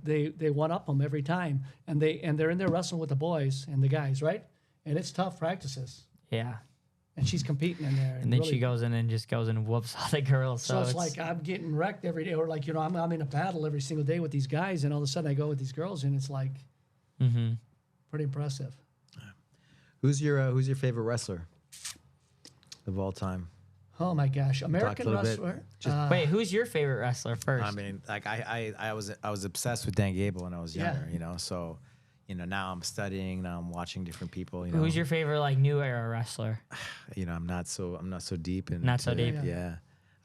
one up them every time, and they're in there wrestling with the boys and the guys, right? And it's tough practices. Yeah. And she's competing in there. And then really, she goes in and just goes in and whoops all the girls. So it's like I'm getting wrecked every day, or like I'm in a battle every single day with these guys, and all of a sudden I go with these girls, and it's like pretty impressive. Who's your favorite wrestler of all time? Oh my gosh, American wrestler. Wait, who's your favorite wrestler first? I mean, like I was obsessed with Dan Gable when I was younger. You know, so. You know, now I'm studying. Now I'm watching different people. You know, who's your favorite like new era wrestler? You know, I'm not so deep. Not so deep. Yeah.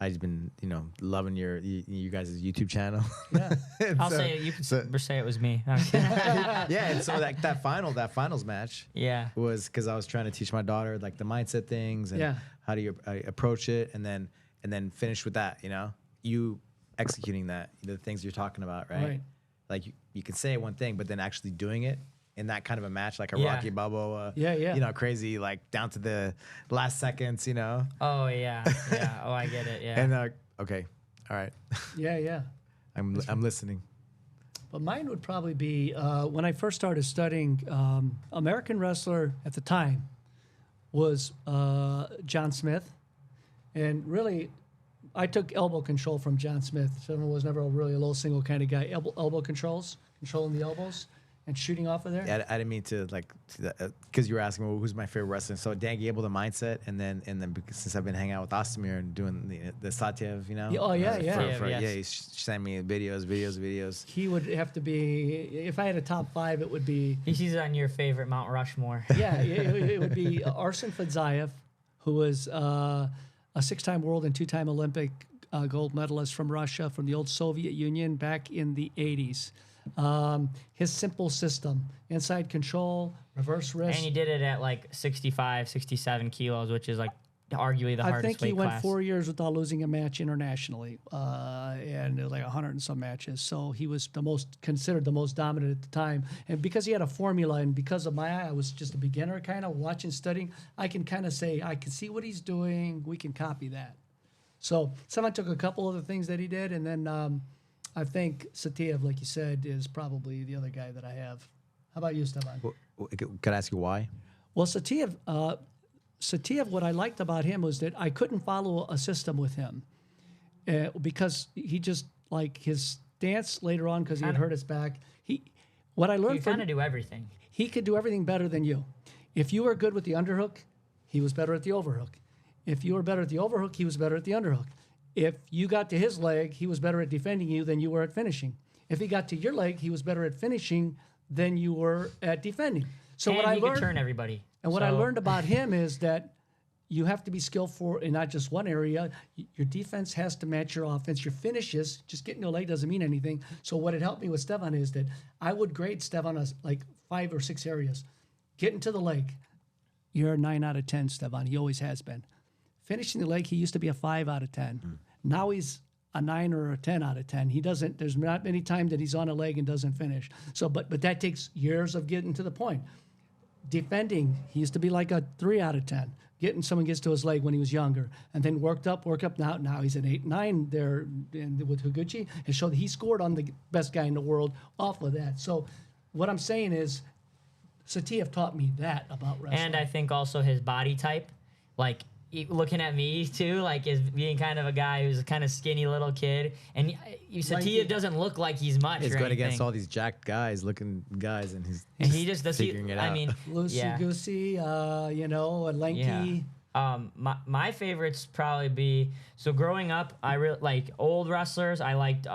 I've been loving you guys' YouTube channel. Yeah, I'll say it. You can say it was me. Yeah, and so like that finals match. Yeah, was because I was trying to teach my daughter like the mindset things and how do you approach it, and then finish with that. You know, you executing that, the things you're talking about, right? Like you can say one thing, but then actually doing it in that kind of a match, like a Rocky Balboa, you know, crazy, like down to the last seconds, you know. Oh yeah. Oh, I get it. Yeah. And okay, all right. Yeah. I'm listening. But mine would probably be when I first started studying. American wrestler at the time was John Smith, and really. I took elbow control from John Smith. Stevan was never really a low single kind of guy. Elbow controls, controlling the elbows and shooting off of there. Yeah, I didn't mean to because you were asking well, who's my favorite wrestler. So Dan Gable, the mindset, and then since I've been hanging out with Ostomer and doing the Satyev, you know. He sent me videos. He would have to be if I had a top 5, it would be. He's on your favorite Mount Rushmore. Yeah, it would be Arsen Fedzayev, who was. A 6-time world and 2-time Olympic gold medalist from Russia, from the old Soviet Union back in the 80s. His simple system, inside control, reverse wrist. And he did it at like 65, 67 kilos, which is like arguably the hardest weight class. I think he went 4 years without losing a match internationally, and like 100 and some matches. So he was considered the most dominant at the time. And because he had a formula, and because of I was just a beginner kind of watching, studying, I can kind of say, I can see what he's doing. We can copy that. So someone took a couple of the things that he did, and then I think Satyev, like you said, is probably the other guy that I have. How about you, Stevan? Could I ask you why? Well, Satyev, what I liked about him was that I couldn't follow a system with him because he just like his stance later on because he had hurt his back. What I learned from kind of do everything. He could do everything better than you. If you were good with the underhook, he was better at the overhook. If you were better at the overhook, he was better at the underhook. If you got to his leg, he was better at defending you than you were at finishing. If he got to your leg, he was better at finishing than you were at defending. So and what I learned, could turn everybody. And what I learned about him is that you have to be skillful in not just one area. Your defense has to match your offense. Your finishes, just getting to a leg doesn't mean anything. So what it helped me with Stevan is that I would grade Stevan as like 5 or 6 areas. Getting to the leg, you're a 9 out of 10, Stevan. He always has been. Finishing the leg, he used to be a 5 out of 10. Now he's a 9 or a 10 out of 10. He doesn't. There's not many times that he's on a leg and doesn't finish. So, but that takes years of getting to the point. Defending, he used to be like a 3 out of 10. Someone gets to his leg when he was younger, and then work up. Now he's an 8, 9 there with Higuchi, and showed that he scored on the best guy in the world off of that. So, what I'm saying is, Satyev taught me that about wrestling. And I think also his body type, like looking at me too, like as being kind of a guy who's a kind of skinny little kid, and Satyev doesn't look like he's much. He's going going against all these jacked looking guys, and he just does figuring it out. I mean, loosey goosey, and lanky. Yeah. My favorites probably be, so growing up, I really like old wrestlers. I liked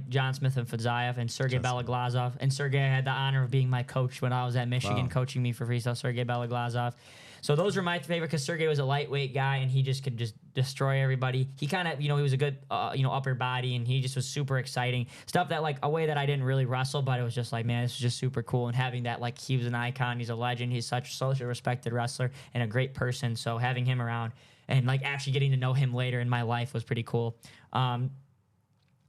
John Smith and Fadzayev and Sergey Beloglazov. And Sergey had the honor of being my coach when I was at Michigan, coaching me for freestyle. Sergey Beloglazov. So those were my favorite because Sergey was a lightweight guy and he just could just destroy everybody. He kind of, he was a good, upper body, and he just was super exciting. Stuff that, like, a way that I didn't really wrestle, but it was just like, man, this is just super cool. And having that, like, he was an icon. He's a legend. He's such a respected wrestler and a great person. So having him around and, like, actually getting to know him later in my life was pretty cool. But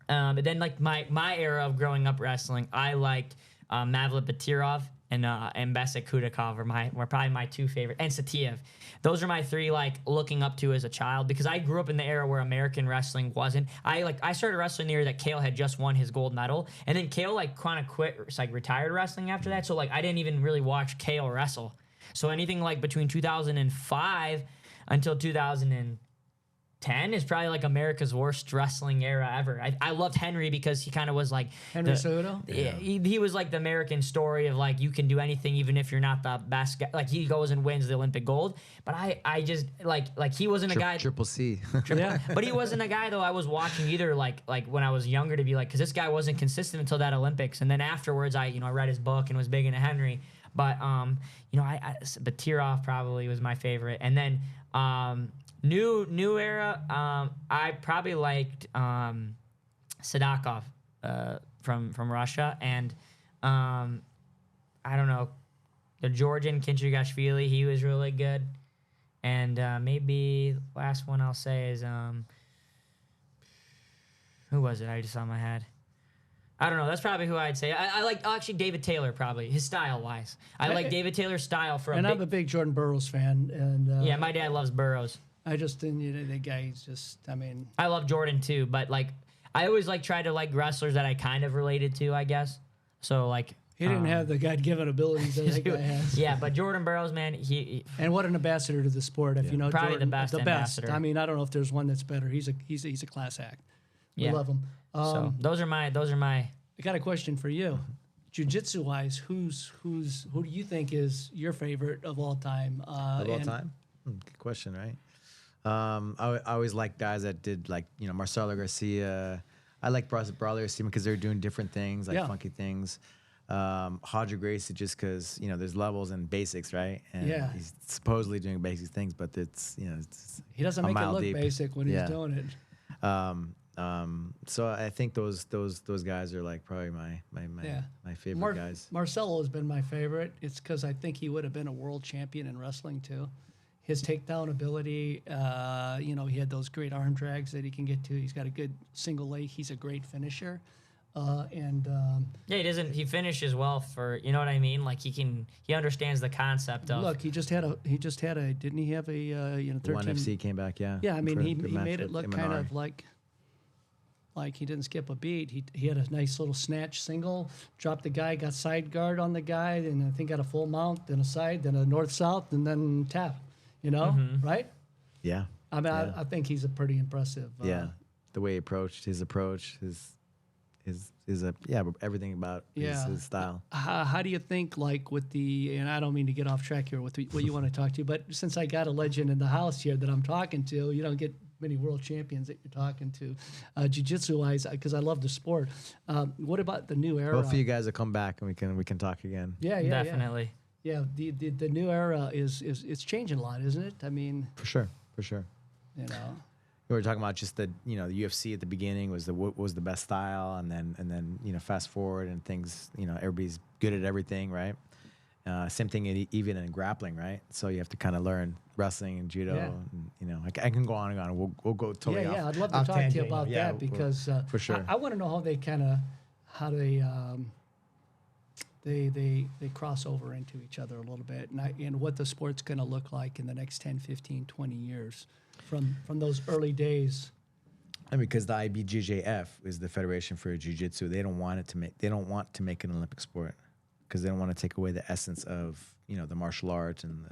then, like, my era of growing up wrestling, I liked Mavlit Batirov and Besik Kudakov were probably my two favorite, and Satiev. Those are my three, like, looking up to as a child, because I grew up in the era where American wrestling wasn't. I started wrestling the year that Kale had just won his gold medal, and then Kale, like, kind of quit, like, retired wrestling after that. So, like, I didn't even really watch Kale wrestle. So anything, like, between 2005 until 2010 is probably, like, America's worst wrestling era ever. I loved Henry because he kind of was like Henry Cejudo? Yeah, he was like the American story of, like, you can do anything even if you're not the best guy. Like, he goes and wins the Olympic gold. But I just like he wasn't a guy. Triple C. Yeah. But he wasn't a guy, though, I was watching either, like when I was younger, to be like, because this guy wasn't consistent until that Olympics. And then afterwards, I read his book and was big into Henry. But Batirov probably was my favorite. And then New era, I probably liked Sadakov from Russia, and I don't know, the Georgian Kinchigashvili, he was really good, and maybe last one I'll say is who was it? I just saw in my head. I don't know. That's probably who I'd say. I like actually David Taylor, probably his style wise. I like David Taylor's style for. I'm a big Jordan Burroughs fan, and yeah, my dad loves Burroughs. I just didn't. The guy's just. I mean, I love Jordan too, but, like, I always, like, try to like wrestlers that I kind of related to, I guess. So, like, he didn't have the God-given abilities that guy has. Yeah, but Jordan Burroughs, man, he and what an ambassador to the sport. If you know, probably Jordan, the best ambassador. I mean, I don't know if there's one that's better. He's a class act. We love him. So those are my. I got a question for you. Jiu-jitsu wise, who do you think is your favorite of all time? Of all time? Good question, right? I always liked guys that did, like, Marcelo Garcia. I like Brawler Garcia because they're doing different things, like funky things. Hodger Gracie, just because, there's levels and basics, right? And he's supposedly doing basic things, but it's he doesn't make it look deep. basic when he's doing it. So I think those guys are, like, probably my favorite guys. Marcelo has been my favorite. It's because I think he would have been a world champion in wrestling too. His takedown ability, he had those great arm drags that he can get to. He's got a good single leg. He's a great finisher. He finishes well for, you know what I mean? Like, he understands the concept of. Look, didn't he have a 13? ONE FC came back, yeah. Yeah, I mean, he made it look kind of like he didn't skip a beat. He had a nice little snatch single, dropped the guy, got side guard on the guy, and I think got a full mount, then a side, then a north-south, and then tap, right? Yeah. I mean, I think he's a pretty impressive. The way he approached, his approach, everything about his style. How do you think, like, with and I don't mean to get off track here with what you want to talk to, but since I got a legend in the house here that I'm talking to, you don't get many world champions that you're talking to, jiu-jitsu wise, because I love the sport. What about the new era? Hopefully you guys will come back and we can talk again. Yeah, Definitely. Yeah, the new era it's changing a lot, isn't it? I mean, for sure. We were talking about just the UFC at the beginning was the best style, and then fast forward and things, everybody's good at everything, right? Same thing even in grappling, right? So you have to kind of learn wrestling and judo. And, I can go on and on. We'll go totally off. I'd love to talk to you about that because for sure. I want to know how they cross over into each other a little bit, and what the sport's going to look like in the next 10, 15, 20 years from those early days. And because the IBJJF is the Federation for Jiu-Jitsu, they don't want to make an Olympic sport because they don't want to take away the essence of the martial arts and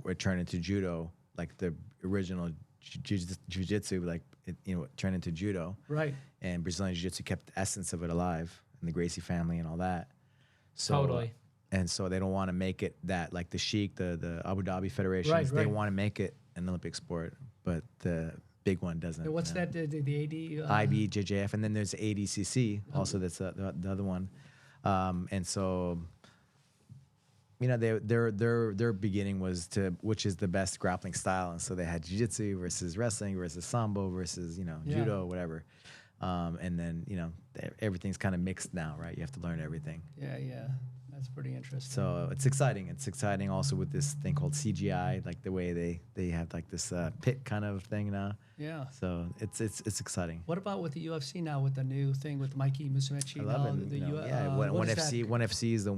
it turned into judo, like the original Jiu-Jitsu, like it turned into judo, right? And Brazilian Jiu-Jitsu kept the essence of it alive, and the Gracie family and all that. So, Totally. and so they don't want to make it that like the Sheik, the Abu Dhabi federations, Right, they right. want to make it an Olympic sport, but the big one doesn't. And what's you know. that? The AD? IBJJF, and then there's ADCC also. That's the other one, and so you know their beginning was to which is the best grappling style, and so they had jiu-jitsu versus wrestling versus sambo versus judo, whatever, and then everything's kind of mixed now, right? You have to learn everything. Yeah. That's pretty interesting. So it's exciting. It's exciting also with this thing called CGI, like the way they have like this pit kind of thing now. Yeah. So it's exciting. What about with the UFC now with the new thing with Mikey Musumeci? I love it. One FC is the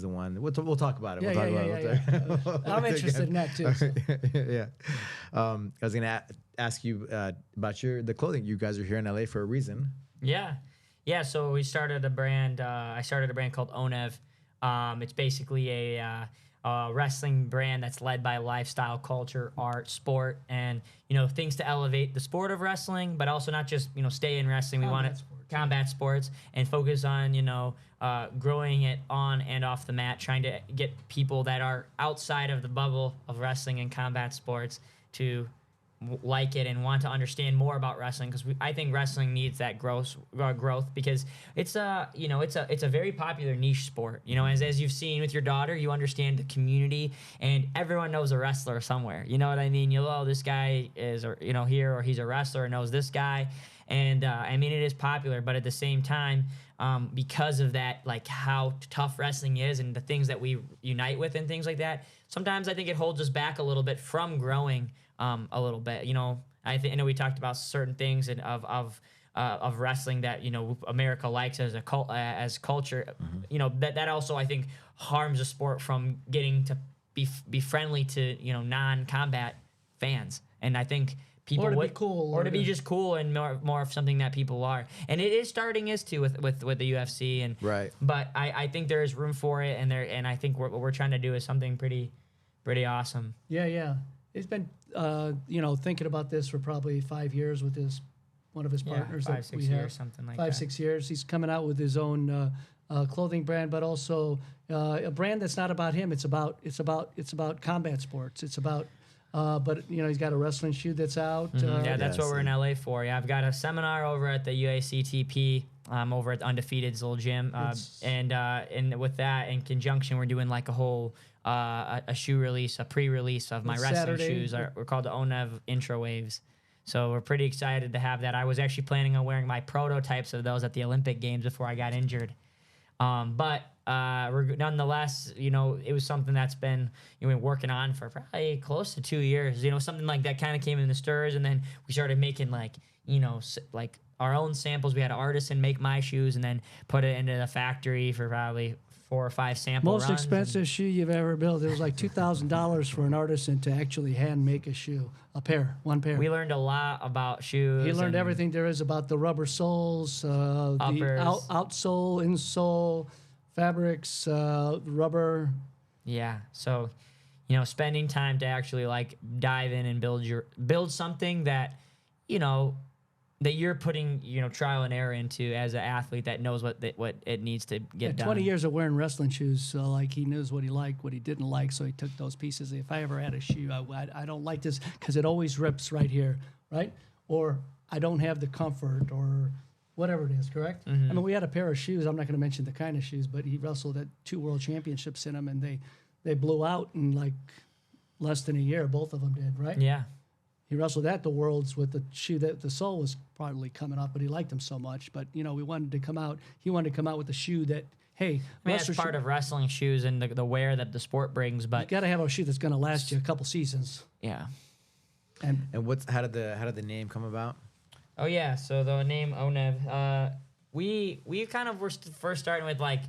one. We'll talk about it. Yeah. I'm interested in that too. So. Yeah. I was gonna ask you about the clothing. You guys are here in LA for a reason. Yeah. So we started a brand. I started a brand called ONEV. It's basically a wrestling brand that's led by lifestyle, culture, art, sport, and things to elevate the sport of wrestling, but also not just stay in wrestling. We want to combat sports and focus on growing it on and off the mat, trying to get people that are outside of the bubble of wrestling and combat sports to like it and want to understand more about wrestling, because I think wrestling needs that growth because it's a very popular niche sport. As you've seen with your daughter, you understand the community and everyone knows a wrestler somewhere. You know what I mean? This guy is here, or he's a wrestler and knows this guy, and I mean it is popular, but at the same time, because of that, like how tough wrestling is and the things that we unite with and things like that, sometimes I think it holds us back a little bit from growing a little bit. I know we talked about certain things and of wrestling that America likes as culture. That also I think harms the sport from getting to be friendly to non-combat fans, and I think people be cool, or to be just cool and more of something that people are, and it is starting with the UFC, and right. But I think there is room for it, and I think what we're trying to do is something pretty awesome. Yeah. It's been thinking about this for probably 5 years with one of his partners. 5, 6 years, something like that. 5, 6 years. He's coming out with his own clothing brand, but also a brand that's not about him. It's about combat sports. It's about but he's got a wrestling shoe that's out. That's what we're in LA for. Yeah, I've got a seminar over at the UACTP. Over at Undefeated's little gym, and with that in conjunction, we're doing like a whole a shoe release, a pre-release of my wrestling Saturday. shoes. We're called the ONEV Intro Waves. So we're pretty excited to have that. I was actually planning on wearing my prototypes of those at the Olympic Games before I got injured. But nonetheless, it was something that's been working on for probably close to 2 years. Something like that kind of came in the stirs, and then we started making like our own samples. We had an artisan make my shoes and then put it into the factory for probably 4 or 5 sample Most runs. expensive shoe you've ever built. It was like $2,000 for an artisan to actually hand make a shoe, one pair. We learned a lot about shoes. He learned everything there is about the rubber soles, the outsole, insole, fabrics, rubber. Yeah. So, spending time to actually like dive in and build something that, that you're putting, trial and error into as an athlete that knows what it needs to get done. 20 years of wearing wrestling shoes, so like he knows what he liked, what he didn't like, so he took those pieces. If I ever had a shoe, I don't like this because it always rips right here, right? Or I don't have the comfort, or whatever it is, correct? Mm-hmm. I mean, we had a pair of shoes. I'm not going to mention the kind of shoes, but he wrestled at 2 world championships in them, and they blew out in like less than a year. Both of them did, right? Yeah. He wrestled at the Worlds with the shoe that the sole was probably coming off, but he liked them so much. But we wanted to come out. He wanted to come out with the shoe that, hey, that's part of wrestling shoes and the wear that the sport brings. But you got to have a shoe that's going to last you a couple seasons. Yeah. And how did the name come about? Oh yeah, so the name ONEV. We kind of were first starting with like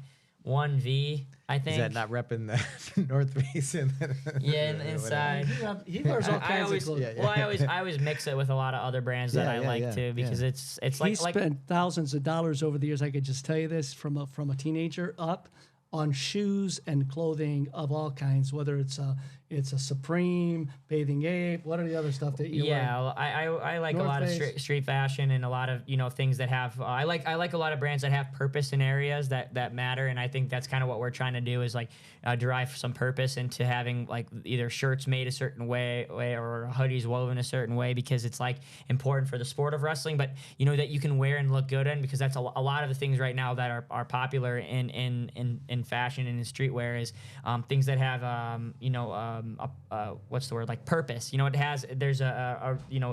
1V. I think. Is that not repping the North Face? Inside. He wears all kinds of clothes. Well, I always mix it with a lot of other brands that I like too, because it's like he spent thousands of dollars over the years. I could just tell you this from a teenager up on shoes and clothing of all kinds, whether it's It's a Supreme, Bathing Ape. What are the other stuff that you wear? Yeah, I like a North lot of Face. street fashion and a lot of things that have. I like a lot of brands that have purpose in areas that matter, and I think that's kind of what we're trying to do is like derive some purpose into having like either shirts made a certain way or hoodies woven a certain way because it's like important for the sport of wrestling, but that you can wear and look good in because that's a lot of the things right now that are popular in fashion and in streetwear is things that have what's the word, like purpose. It has, there's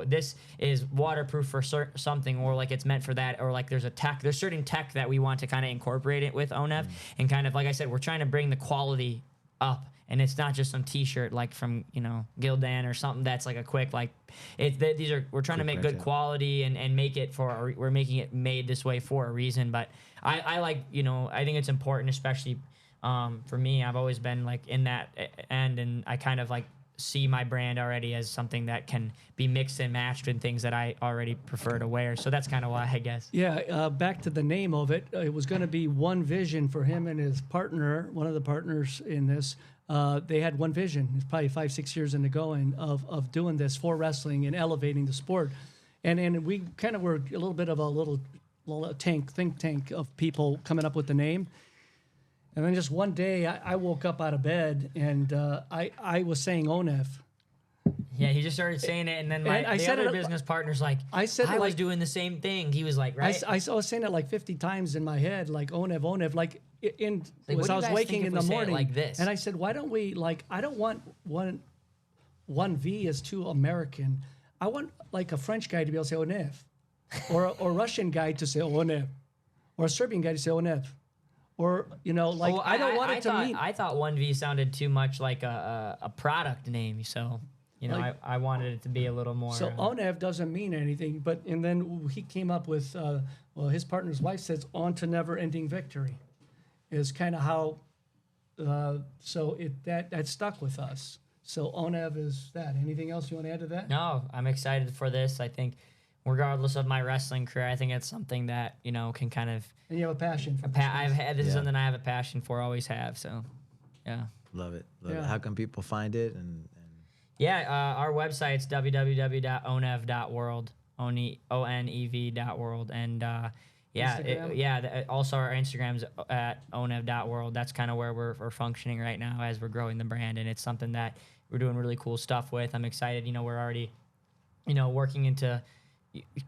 this is waterproof for something, or like it's meant for that, or like there's certain tech that we want to kind of incorporate it with ONEV, and kind of like I said, we're trying to bring the quality up, and it's not just some t-shirt like from Gildan or something that's like a quick like we're trying to make good quality and make it we're making it made this way for a reason. But I like I think it's important, especially for me. I've always been like in that end, and I kind of like see my brand already as something that can be mixed and matched in things that I already prefer to wear. So that's kind of why, I guess. Yeah, back to the name of it. It was going to be one vision for him and his partner, one of the partners in this. They had one vision. It's probably 5-6 years in the going of doing this for wrestling and elevating the sport. And we kind of were a little bit of a little think tank of people coming up with the name. And then just one day, I woke up out of bed, and I was saying ONEV. Yeah, he just started saying it, and then the other business partner's like, I was doing the same thing. He was like, right? I was saying it like 50 times in my head, like ONEV, like I was waking in the morning. Like this? And I said, why don't we, like, I don't want one V as too American. I want like a French guy to be able to say ONEV, or a Russian guy to say ONEV, or a Serbian guy to say ONEV. Or, like, I don't want it to mean... I thought 1V sounded too much like a product name, so, I wanted it to be a little more... So ONEV doesn't mean anything, and then he came up with, his partner's wife says, on to never-ending victory, is kind of how, that stuck with us. So ONEV is that. Anything else you want to add to that? No, I'm excited for this. I think... regardless of my wrestling career, I think it's something that, can kind of... And you have a passion for this is something I have a passion for, always have, so, yeah. Love it. How can people find it? Yeah, our website's www.onev.world, ONEV.world, and, also our Instagram's at ONEV.world. That's kind of where we're functioning right now as we're growing the brand, and it's something that we're doing really cool stuff with. I'm excited. We're already, working into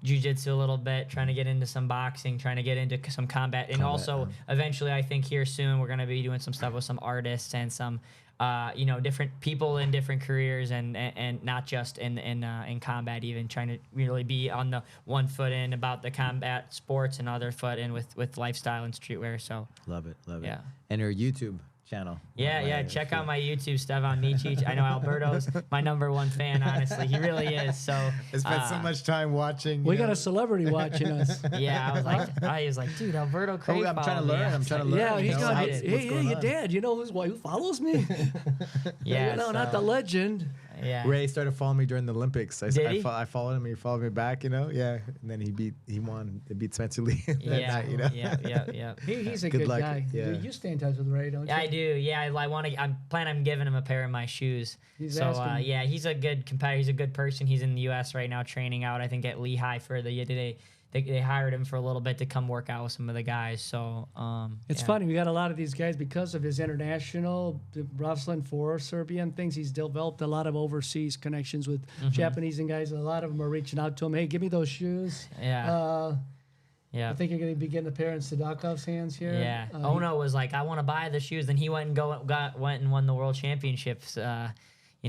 Jiu-Jitsu a little bit, trying to get into some boxing, trying to get into some combat, and also eventually I think here soon we're going to be doing some stuff with some artists and some different people in different careers, and not just in combat, even trying to really be on the one foot in about the combat sports and other foot in with lifestyle and streetwear. So love it. Yeah. And your YouTube channel. Check out my YouTube, Stevan Mićić. I know Alberto's my #1 fan, honestly. He really is. So I spent so much time watching. We got a celebrity watching us. Yeah, I was like, dude, Alberto Crave. I'm trying to learn. Yeah, he's got. Hey, your dad. You know who follows me? Yeah, not the legend. Yeah. Ray started following me during the Olympics. I followed him. He followed me back. Yeah, and then he won. He beat Spencer Lee that night. Yeah. He's a good guy. Yeah. You stay in touch with Ray, don't you? Yeah, I do. Yeah, I'm planning on giving him a pair of my shoes. He's a good competitor. He's a good person. He's in the U.S. right now, training out. I think at Lehigh for they hired him for a little bit to come work out with some of the guys. So it's funny. We got a lot of these guys because of his international wrestling for Serbia and things. He's developed a lot of overseas connections with Japanese and guys. A lot of them are reaching out to him. Hey, give me those shoes. Yeah. I think you're going to be getting a pair in Sadakov's hands here. Yeah. Ono was like, I want to buy the shoes. Then he went and won the world championships. In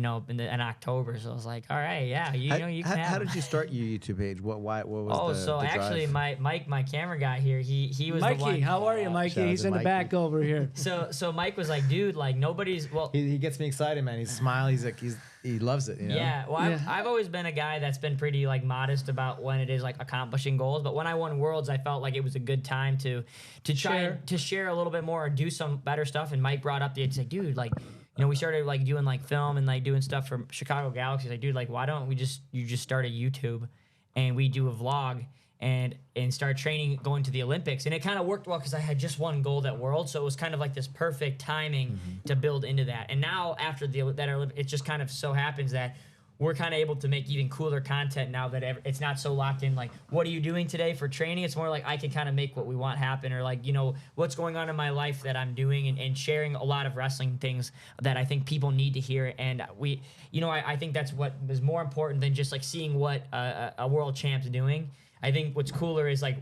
October. So I was like, all right, yeah, you can have How did you start your YouTube page? What was the actually drive? Mike, my camera guy here, he was Mikey, the one. how are you, Mikey? He's in the back over here. So Mike was like, dude, like nobody's, he gets me excited, man. He's smiling. He's like, he loves it. Yeah. Well, Yeah. I've always been a guy that's been pretty like modest about when it is like accomplishing goals. But when I won Worlds, I felt like it was a good time to try to share a little bit more or do some better stuff. And Mike brought up the idea, dude, like, we started like doing like film and like doing stuff from Chicago Galaxy. Like, dude, like, why don't you just start a YouTube and we do a vlog and start training going to the Olympics. And it kind of worked well because I had just won gold at World, so it was kind of like this perfect timing to build into that. And now after it just kind of so happens that we're kind of able to make even cooler content now that it's not so locked in. Like, what are you doing today for training? It's more like I can kind of make what we want happen, or like, you know, what's going on in my life that I'm doing, and sharing a lot of wrestling things that I think people need to hear. And we, you know, I think that's what is more important than just like seeing what a world champ's doing. I think what's cooler is like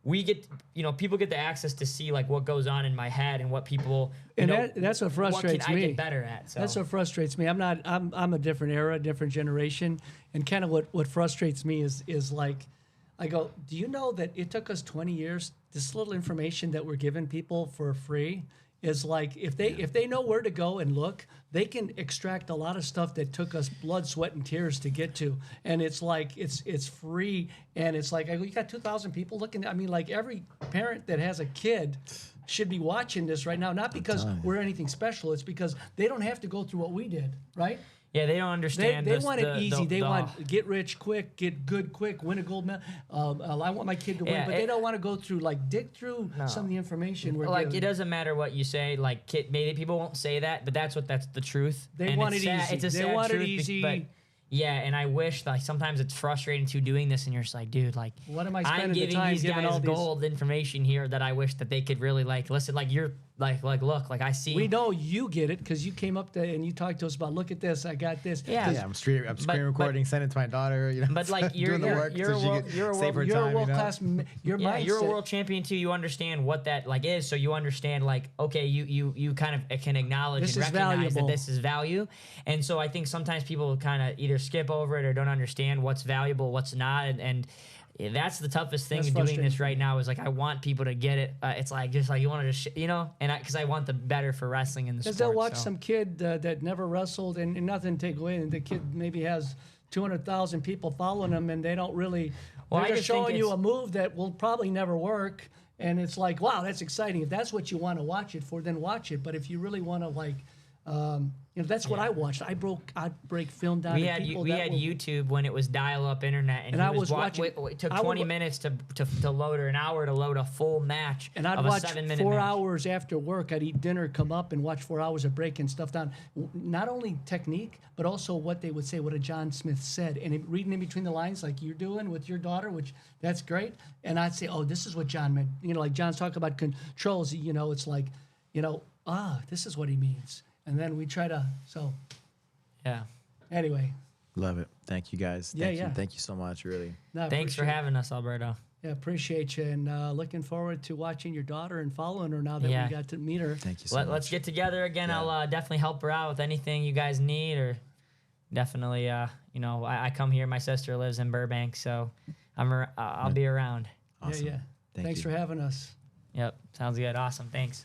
we get, you know, people get the access to see like what goes on in my head and what people, and that's what frustrates what can me. I get better at. So. That's what frustrates me. I'm a different era, different generation, and kind of what frustrates me is like, I go, do you know that it took us 20 years? This little information that we're giving people for free is like, if they know where to go and look, they can extract a lot of stuff that took us blood, sweat, and tears to get to. And it's like, it's free. And it's like, you got 2,000 people looking. I mean, like every parent that has a kid should be watching this right now, not because we're anything special. It's because they don't have to go through what we did, right? Yeah, they don't understand. They want it easy. They want get rich quick, get good quick, win a gold medal. I want my kid to win, but they don't want to go through dig through some of the information. It doesn't matter what you say. Like, maybe people won't say that, but that's the truth. They want it easy. It's a sad want truth, it easy. But yeah, and I wish like sometimes it's frustrating too doing this, and you're just like, dude, like, what am I spending I'm giving the time these giving guys all gold information here that I wish that they could really like listen. Like you're like look, like I see. We know you get it because you came up to and you talked to us about, look at this, I got this. Yeah, I'm screen recording, sending it to my daughter. You know, but like you're doing the work you're so a world class. You're a world champion too. You understand what that like is, so you understand like, okay, you kind of can acknowledge this and recognize valuable. that this is value. And so I think sometimes people kind of either skip over it or don't understand what's valuable, what's not, and that's the toughest thing in doing this right now is like I want people to get it. It's like just like you want to, you know, and because I want the better for wrestling in the sport. Because they'll watch some kid that never wrestled and nothing take away, and the kid maybe has 200,000 people following him, and they don't really. They're just showing you a move that will probably never work, and it's like, wow, that's exciting. If that's what you want to watch it for, then watch it. But if you really want to like. You know, that's what I watched. I'd break film down. We had YouTube when it was dial-up internet, and I was watching. It took 20 minutes to load, or an hour to load a full match. And I'd watch 4 hours after work. I'd eat dinner, come up, and watch 4 hours of breaking stuff down. Not only technique, but also what they would say, what a John Smith said, and reading in between the lines, like you're doing with your daughter, which that's great. And I'd say, oh, this is what John meant. You know, like John's talking about controls. You know, it's like, you know, this is what he means. And then we try to, yeah. Anyway. Love it. Thank you guys. Thank you so much, really. No, thanks for having us, Alberto. Yeah, appreciate you. And looking forward to watching your daughter and following her now that we got to meet her. Thank you so much. Let's get together again. Yeah. I'll definitely help her out with anything you guys need, or definitely, you know, I come here. My sister lives in Burbank, so I'll be around. Awesome. Yeah. Thanks for having us. Yep. Sounds good. Awesome. Thanks.